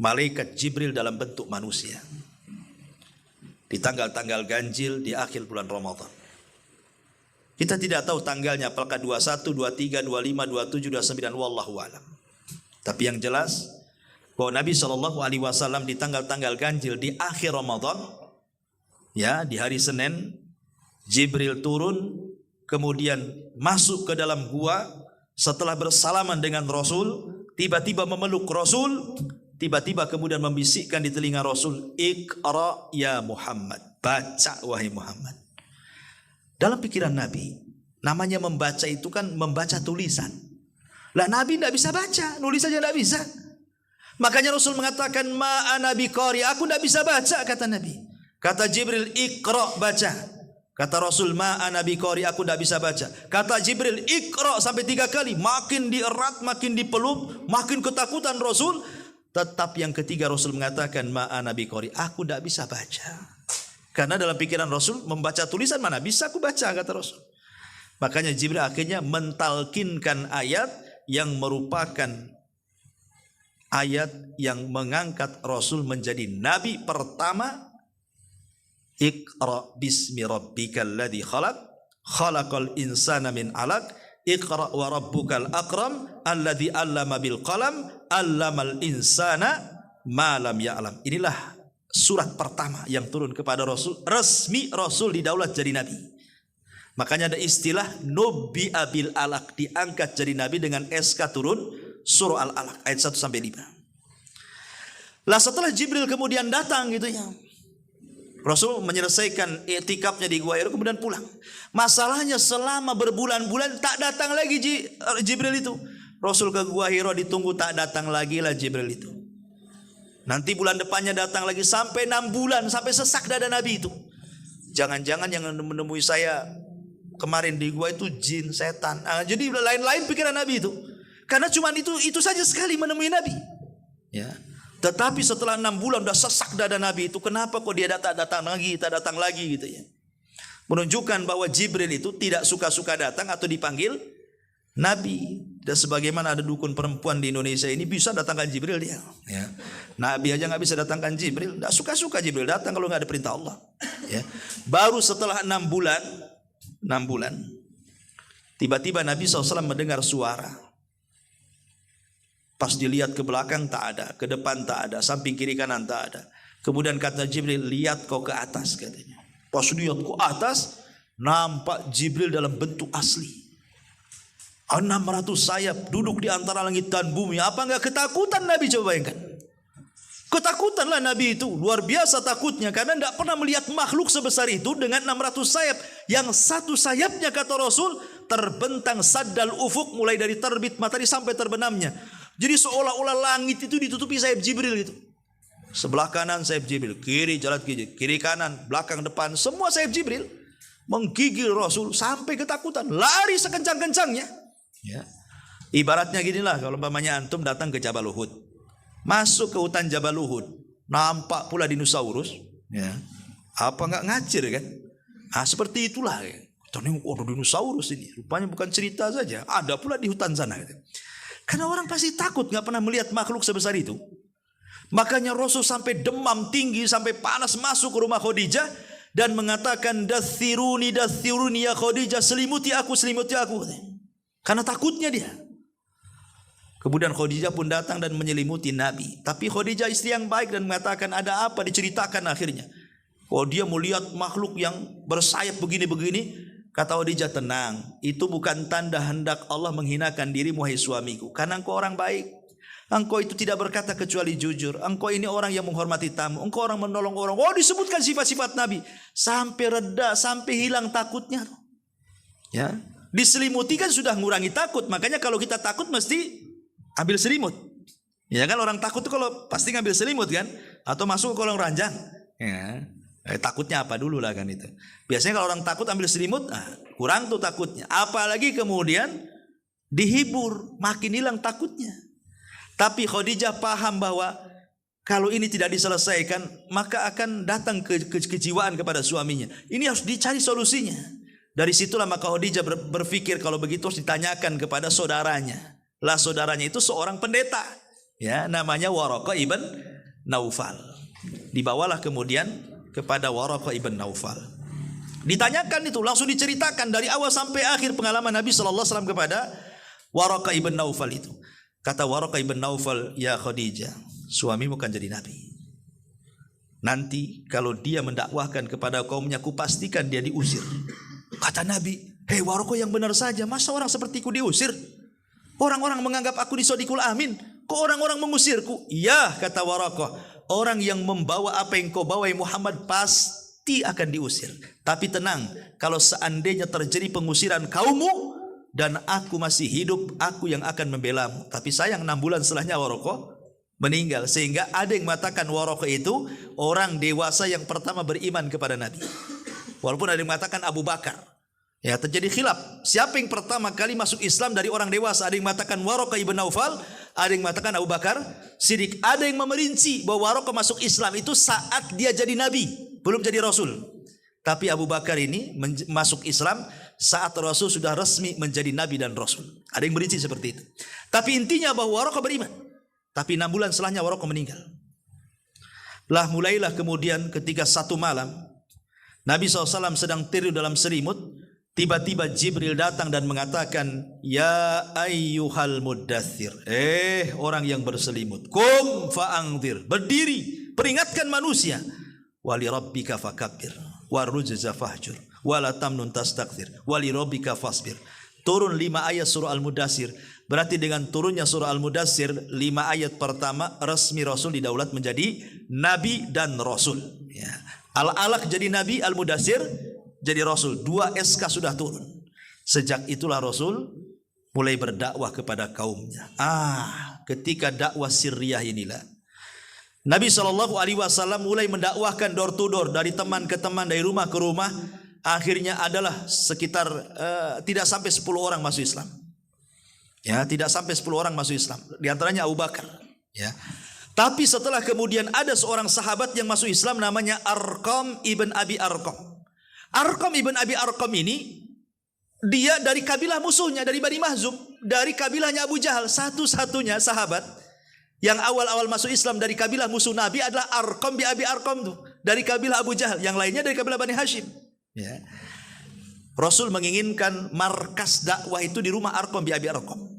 malaikat Jibril dalam bentuk manusia. Di tanggal-tanggal ganjil di akhir bulan Ramadan. Kita tidak tahu tanggalnya apakah 21, 23, 25, 27, 29 wallahu alam. Tapi yang jelas bahwa Nabi SAW di tanggal-tanggal ganjil di akhir Ramadan, ya, di hari Senin, Jibril turun kemudian masuk ke dalam gua. Setelah bersalaman dengan Rasul, tiba-tiba memeluk Rasul, tiba-tiba kemudian membisikkan di telinga Rasul, "Iqra ya Muhammad." Baca wahai Muhammad. Dalam pikiran Nabi, namanya membaca itu kan membaca tulisan. Lah Nabi tidak bisa baca, nulis saja tidak bisa. Makanya Rasul mengatakan, "Ma ana biqari," aku tidak bisa baca, kata Nabi. Kata Jibril, "Iqra," baca. Kata Rasul, "Ma ana biqari," aku tidak bisa baca. Kata Jibril, "Iqra," sampai 3 kali. Makin dierat, makin dipeluk, makin ketakutan Rasul. Tetap yang ketiga Rasul mengatakan, "Ma ana biqari," aku tidak bisa baca. Karena dalam pikiran Rasul, membaca tulisan mana bisa aku baca, kata Rasul. Makanya Jibril akhirnya mentalkinkan ayat yang merupakan ayat yang mengangkat Rasul menjadi nabi pertama. Iqra bismi rabbikal ladzi khalaq, khalaqal insana min 'alaq, iqra wa rabbukal akram, alladzi 'allama bil qalam, 'allamal insana ma lam ya'lam. Inilah surat pertama yang turun kepada Rasul. Resmi Rasul didaulat jadi nabi. Makanya ada istilah Nubi Abil Alaq, diangkat jadi nabi dengan SK turun surah Al-Alaq ayat 1 sampai 5. Lah setelah Jibril kemudian datang gitu ya, Rasul menyelesaikan i'tikafnya di Gua Hira kemudian pulang. Masalahnya selama berbulan-bulan tak datang lagi Jibril itu. Rasul ke Gua Hira ditunggu tak datang lagi lah Jibril itu. Nanti bulan depannya datang lagi sampai 6 bulan, sampai sesak dada Nabi itu. Jangan-jangan yang menemui saya kemarin di gua itu jin, setan. Jadi lain-lain pikiran Nabi itu. Karena cuma itu saja sekali menemui Nabi. Ya. Tetapi setelah 6 bulan udah sesak dada Nabi itu, kenapa kok dia tak datang lagi gitu ya. Menunjukkan bahwa Jibril itu tidak suka-suka datang atau dipanggil Nabi. Dan sebagaimana ada dukun perempuan di Indonesia ini bisa datangkan Jibril dia. Ya. Nabi aja nggak bisa datangkan Jibril. Nggak suka-suka Jibril datang kalau nggak ada perintah Allah. Ya. Baru setelah 6 bulan, tiba-tiba Nabi SAW mendengar suara. Pas dilihat ke belakang tak ada, ke depan tak ada, samping kiri kanan tak ada. Kemudian kata Jibril, "Lihat kau ke atas," katanya. Pas lihat ke atas, nampak Jibril dalam bentuk asli. 600 sayap duduk di antara langit dan bumi. Apa enggak ketakutan Nabi? Coba bayangkan. Ketakutanlah Nabi itu. Luar biasa takutnya. Karena tidak pernah melihat makhluk sebesar itu dengan 600 sayap. Yang satu sayapnya kata Rasul terbentang saddal ufuk. Mulai dari terbit matahari sampai terbenamnya. Jadi seolah-olah langit itu ditutupi sayap Jibril itu. Sebelah kanan sayap Jibril. Kiri jalan kiri kanan. Belakang depan. Semua sayap Jibril. Menggigil Rasul sampai ketakutan. Lari sekencang-kencangnya. Ya. Ibaratnya ginilah kalau umpamanya antum datang ke Jabal Uhud, masuk ke hutan Jabal Uhud, nampak pula dinosaurus, ya. Apa enggak ngacir kan? Seperti itulah. Ternyata ada dinosaurus ini. Rupanya bukan cerita saja, ada pula di hutan sana. Karena orang pasti takut, nggak pernah melihat makhluk sebesar itu. Makanya Rasul sampai demam tinggi, sampai panas masuk ke rumah Khadijah dan mengatakan, "Dathiruni ya Khadijah, selimuti aku." Karena takutnya dia. Kemudian Khadijah pun datang dan menyelimuti Nabi. Tapi Khadijah istri yang baik dan mengatakan, "Ada apa?" Diceritakan akhirnya. Kalau dia melihat makhluk yang bersayap begini-begini, Kata Khadijah, tenang, itu bukan tanda hendak Allah menghinakan dirimu wahai suamiku, karena engkau orang baik. Engkau itu tidak berkata kecuali jujur. Engkau ini orang yang menghormati tamu. Engkau orang menolong orang. Oh, disebutkan sifat-sifat Nabi. Sampai reda, sampai hilang takutnya. Ya, diselimuti kan sudah mengurangi takut. Makanya kalau kita takut mesti ambil selimut. Ya kan, orang takut itu kalau pasti ngambil selimut kan, atau masuk ke kolong ranjang. Ya. Takutnya apa dulu lah kan itu. Biasanya kalau orang takut ambil selimut, kurang tuh takutnya. Apalagi kemudian dihibur, makin hilang takutnya. Tapi Khadijah paham bahwa kalau ini tidak diselesaikan, maka akan datang kejiwaan kepada suaminya. Ini harus dicari solusinya. Dari situlah maka Khadijah berpikir kalau begitu harus ditanyakan kepada saudaranya. Lah saudaranya itu seorang pendeta, ya, namanya Waraqah ibn Naufal. Dibawalah kemudian kepada Waraqah ibn Naufal. Ditanyakan itu, langsung diceritakan dari awal sampai akhir pengalaman Nabi sallallahu alaihi wasallam kepada Waraqah ibn Naufal itu. Kata Waraqah ibn Naufal, ya Khadijah, suamimu kan jadi nabi. Nanti kalau dia mendakwahkan kepada kaumnya, ku pastikan dia diusir. Kata Nabi, hei Waraqah, yang benar saja, masa orang sepertiku diusir? Orang-orang menganggap aku disodikul amin, kok orang-orang mengusirku? Iya, kata Waraqah, orang yang membawa apa yang kau bawa Muhammad pasti akan diusir. Tapi tenang, kalau seandainya terjadi pengusiran kaummu dan aku masih hidup, aku yang akan membelamu. Tapi sayang 6 bulan setelahnya Waraqah meninggal. Sehingga ada yang mengatakan Waraqah itu orang dewasa yang pertama beriman kepada Nabi. Walaupun ada yang mengatakan Abu Bakar. Ya, terjadi khilaf. Siapa yang pertama kali masuk Islam dari orang dewasa? Ada yang mengatakan Waraqah ibn Naufal, ada yang mengatakan Abu Bakar Siddiq. Ada yang memerinci bahwa Waraqah masuk Islam itu saat dia jadi Nabi, belum jadi Rasul. Tapi Abu Bakar ini masuk Islam saat Rasul sudah resmi menjadi Nabi dan Rasul. Ada yang merinci seperti itu. Tapi intinya bahwa Waraqah beriman. Tapi 6 bulan setelahnya Waraqah meninggal. Lah mulailah kemudian ketika satu malam Nabi SAW sedang tidur dalam selimut, tiba-tiba Jibril datang dan mengatakan, ya ayyuhal muddathir, orang yang berselimut, kum fa'angdir, berdiri, peringatkan manusia, wali rabbika fakabbir, warujza fahjur, wala tamnun tastakthir, wali rabbika fasbir. Turun 5 ayat surah Al-Mudathir. Berarti dengan turunnya surah Al-Mudathir 5 ayat pertama, resmi Rasul didaulat menjadi Nabi dan Rasul, ya. Al-Alaq jadi Nabi, Al-Mudathir jadi Rasul. 2 SK sudah turun. Sejak itulah Rasul mulai berdakwah kepada kaumnya. Ketika dakwah sirriyah inilah Nabi SAW mulai mendakwahkan door to door, dari teman ke teman, dari rumah ke rumah. Akhirnya adalah sekitar tidak sampai 10 orang masuk Islam. Ya, tidak sampai 10 orang masuk Islam. Di antaranya Abu Bakar. Ya. Tapi setelah kemudian ada seorang sahabat yang masuk Islam namanya Arqam ibn Abi Arqam. Arqam ibn Abi Arqam ini dia dari kabilah musuhnya, dari Bani Mahzum, dari kabilahnya Abu Jahal. Satu-satunya sahabat yang awal-awal masuk Islam dari kabilah musuh Nabi adalah Arqam bi Abi Arqam tuh, dari kabilah Abu Jahal. Yang lainnya dari kabilah Bani Hashim. Ya. Rasul menginginkan markas dakwah itu di rumah Arqam bi Abi Arqam.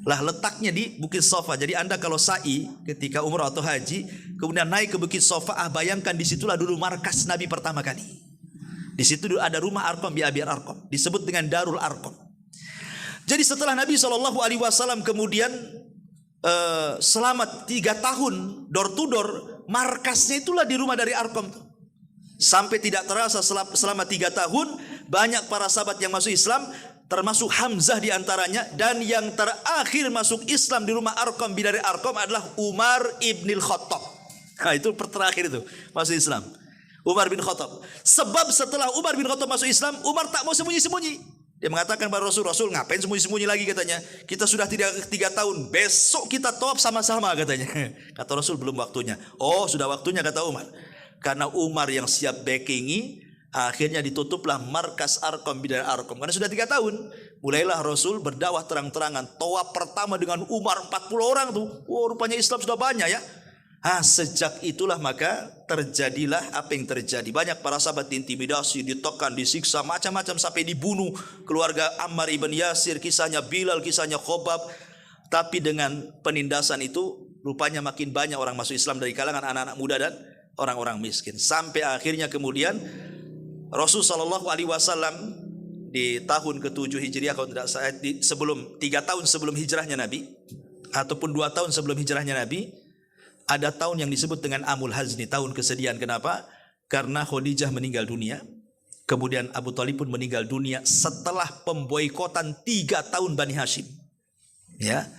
Lah letaknya di Bukit Sofa. Jadi Anda kalau sa'i ketika umrah atau haji, kemudian naik ke Bukit Sofa, bayangkan disitulah dulu markas Nabi pertama kali. Di situ ada rumah Arqam bi Abi Arqam, disebut dengan Darul Arqam. Jadi setelah Nabi SAW kemudian selama 3 tahun door to door, markasnya itulah di rumah dari Arqam. Sampai tidak terasa selama 3 tahun banyak para sahabat yang masuk Islam, termasuk Hamzah di antaranya, dan yang terakhir masuk Islam di rumah Arqam bin dari Arqam adalah Umar ibn Khattab. Nah, itu terakhir itu masuk Islam, Umar bin Khattab. Sebab setelah Umar bin Khattab masuk Islam, Umar tak mau sembunyi-sembunyi. Dia mengatakan pada Rasul, ngapain sembunyi-sembunyi lagi, katanya. Kita sudah 3 tahun, besok kita tawaf sama-sama, katanya. Kata Rasul, belum waktunya. Oh, sudah waktunya, kata Umar. Karena Umar yang siap backingi, akhirnya ditutuplah markas Arqam bin Arqam. Karena sudah 3 tahun, mulailah Rasul berdakwah terang-terangan. Tawaf pertama dengan Umar 40 orang tuh. Oh, rupanya Islam sudah banyak ya. Sejak itulah maka terjadilah apa yang terjadi. Banyak para sahabat diintimidasi, ditekan, disiksa, macam-macam sampai dibunuh. Keluarga Ammar ibn Yasir, kisahnya Bilal, kisahnya Khobab. Tapi dengan penindasan itu, rupanya makin banyak orang masuk Islam dari kalangan anak-anak muda dan orang-orang miskin. Sampai akhirnya kemudian Rasul SAW di tahun ke-7 Hijriah kalau tidak salah, sebelum 3 tahun sebelum hijrahnya Nabi ataupun 2 tahun sebelum hijrahnya Nabi, ada tahun yang disebut dengan Amul Hazni, tahun kesedihan. Kenapa? Karena Khadijah meninggal dunia, kemudian Abu Thalib pun meninggal dunia setelah pemboikotan 3 tahun Bani Hashim. Ya.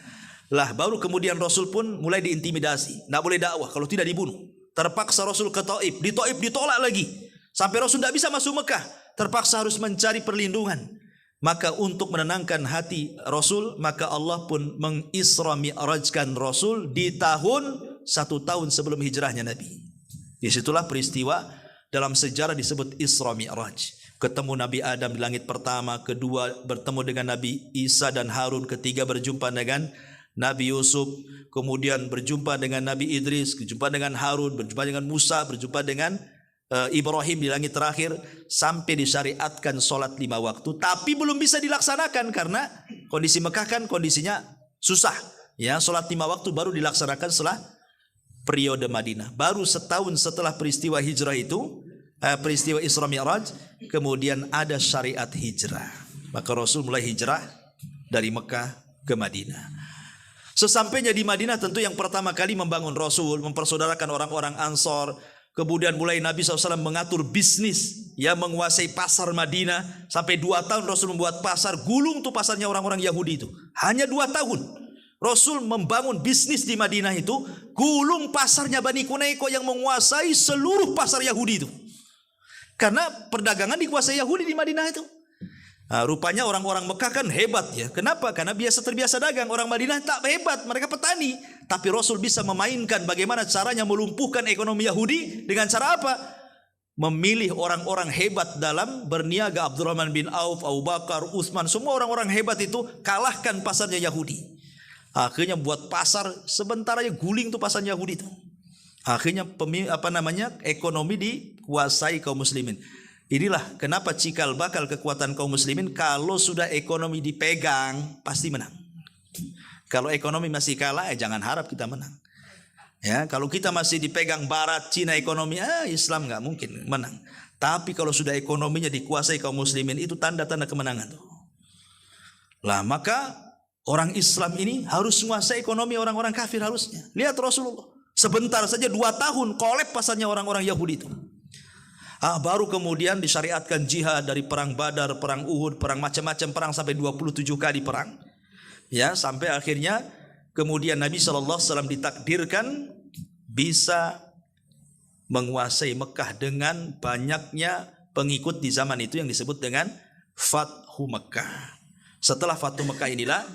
Lah baru kemudian Rasul pun mulai diintimidasi, tidak boleh dakwah kalau tidak dibunuh. Terpaksa Rasul ke Taif, di Taif ditolak lagi. Sampai Rasul tidak bisa masuk Mekah, terpaksa harus mencari perlindungan. Maka untuk menenangkan hati Rasul, maka Allah pun mengisra mi'rajkan Rasul di tahun 1 tahun sebelum hijrahnya Nabi. Disitulah peristiwa dalam sejarah disebut Isra Mi'raj. Ketemu Nabi Adam di langit pertama, kedua bertemu dengan Nabi Isa dan Harun, ketiga berjumpa dengan Nabi Yusuf, kemudian berjumpa dengan Nabi Idris, berjumpa dengan Harun, berjumpa dengan Musa, berjumpa dengan Ibrahim di langit terakhir, sampai disyariatkan solat 5 waktu, tapi belum bisa dilaksanakan karena kondisi Mekah kan kondisinya susah. Ya, solat 5 waktu baru dilaksanakan setelah periode Madinah. Baru setahun setelah peristiwa hijrah itu, peristiwa Isra Mi'raj, kemudian ada syariat hijrah. Maka Rasul mulai hijrah dari Mekah ke Madinah. Sesampainya di Madinah, tentu yang pertama kali membangun Rasul, mempersaudarakan orang-orang Ansor. Kemudian mulai Nabi SAW mengatur bisnis, ya, menguasai pasar Madinah. Sampai 2 tahun Rasul membuat pasar, gulung tuh pasarnya orang-orang Yahudi itu. Hanya 2 tahun Rasul membangun bisnis di Madinah itu, gulung pasarnya Bani Quraisy yang menguasai seluruh pasar Yahudi itu. Karena perdagangan dikuasai Yahudi di Madinah itu. Nah, rupanya orang-orang Mekah kan hebat ya. Kenapa? Karena terbiasa dagang. Orang Madinah tak hebat, mereka petani. Tapi Rasul bisa memainkan bagaimana caranya melumpuhkan ekonomi Yahudi. Dengan cara apa? Memilih orang-orang hebat dalam berniaga. Abdurrahman bin Auf, Abu Bakar, Utsman, semua orang-orang hebat itu kalahkan pasarnya Yahudi. Akhirnya buat pasar, sebentar aja guling tuh pasar Yahudi itu. Akhirnya ekonomi dikuasai kaum muslimin. Inilah kenapa cikal bakal kekuatan kaum muslimin, kalau sudah ekonomi dipegang pasti menang. Kalau ekonomi masih kalah, jangan harap kita menang. Ya, kalau kita masih dipegang Barat, Cina ekonomi, Islam nggak mungkin menang. Tapi kalau sudah ekonominya dikuasai kaum muslimin, itu tanda-tanda kemenangan tuh. Lah maka orang Islam ini harus menguasai ekonomi orang-orang kafir harusnya. Lihat Rasulullah, sebentar saja 2 tahun kolep pasarnya orang-orang Yahudi itu. Baru kemudian disyariatkan jihad, dari perang Badar, perang Uhud, perang macam-macam perang sampai 27 kali perang. Ya, sampai akhirnya kemudian Nabi SAW ditakdirkan bisa menguasai Mekah dengan banyaknya pengikut di zaman itu yang disebut dengan Fathu Mekah. Setelah Fathu Mekah inilah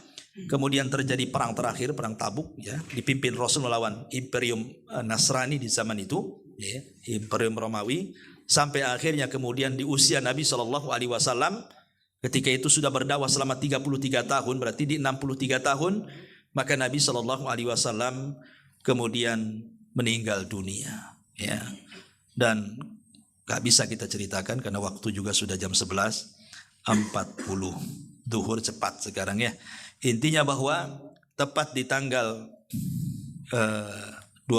kemudian terjadi perang terakhir, perang Tabuk, ya, dipimpin Rasul melawan Imperium Nasrani di zaman itu, ya, Imperium Romawi. Sampai akhirnya kemudian di usia Nabi SAW, ketika itu sudah berdakwah selama 33 tahun, berarti di 63 tahun, maka Nabi SAW kemudian meninggal dunia. Ya. Dan gak bisa kita ceritakan karena waktu juga sudah jam 11.40 duhur, cepat sekarang ya. Intinya bahwa tepat di tanggal 12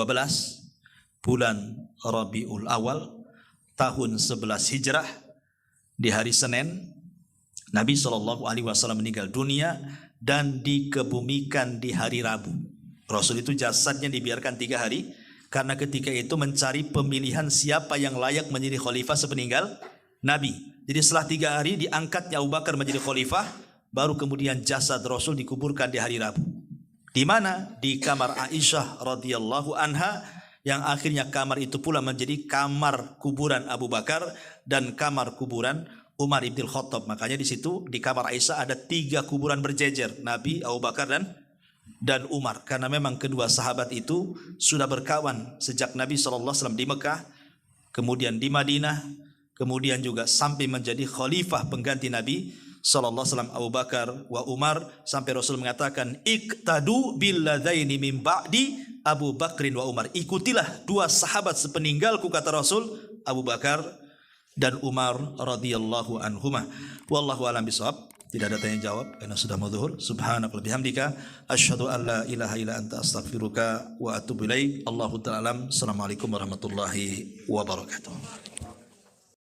bulan Rabiul Awal tahun 11 Hijrah, di hari Senin, Nabi SAW meninggal dunia dan dikebumikan di hari Rabu. Rasul itu jasadnya dibiarkan 3 hari karena ketika itu mencari pemilihan siapa yang layak menjadi khalifah sepeninggal Nabi. Jadi setelah 3 hari diangkatnya Abu Bakar menjadi khalifah, baru kemudian jasad Rasul dikuburkan di hari Rabu. Di mana? Di kamar Aisyah radhiyallahu anha, yang akhirnya kamar itu pula menjadi kamar kuburan Abu Bakar dan kamar kuburan Umar ibn Khattab. Makanya di situ di kamar Aisyah ada 3 kuburan berjejer, Nabi, Abu Bakar dan Umar. Karena memang kedua sahabat itu sudah berkawan sejak Nabi SAW di Mekah, kemudian di Madinah, kemudian juga sampai menjadi khalifah pengganti Nabi SAW, Abu Bakar wa Umar, sampai Rasul mengatakan iqtadu billadzaini min ba'di Abu Bakrin wa Umar. Ikutilah 2 sahabat sepeninggalku, kata Rasul, Abu Bakar dan Umar radhiyallahu anhuma. Wallahu a'lam bishawab. Tidak ada tanya jawab karena sudah mau zuhur. Subhanaka bihamdika asyhadu an la ilaha illa anta astaghfiruka wa atubu ilaik. Allahu ta'ala alam. Assalamualaikum warahmatullahi wabarakatuh.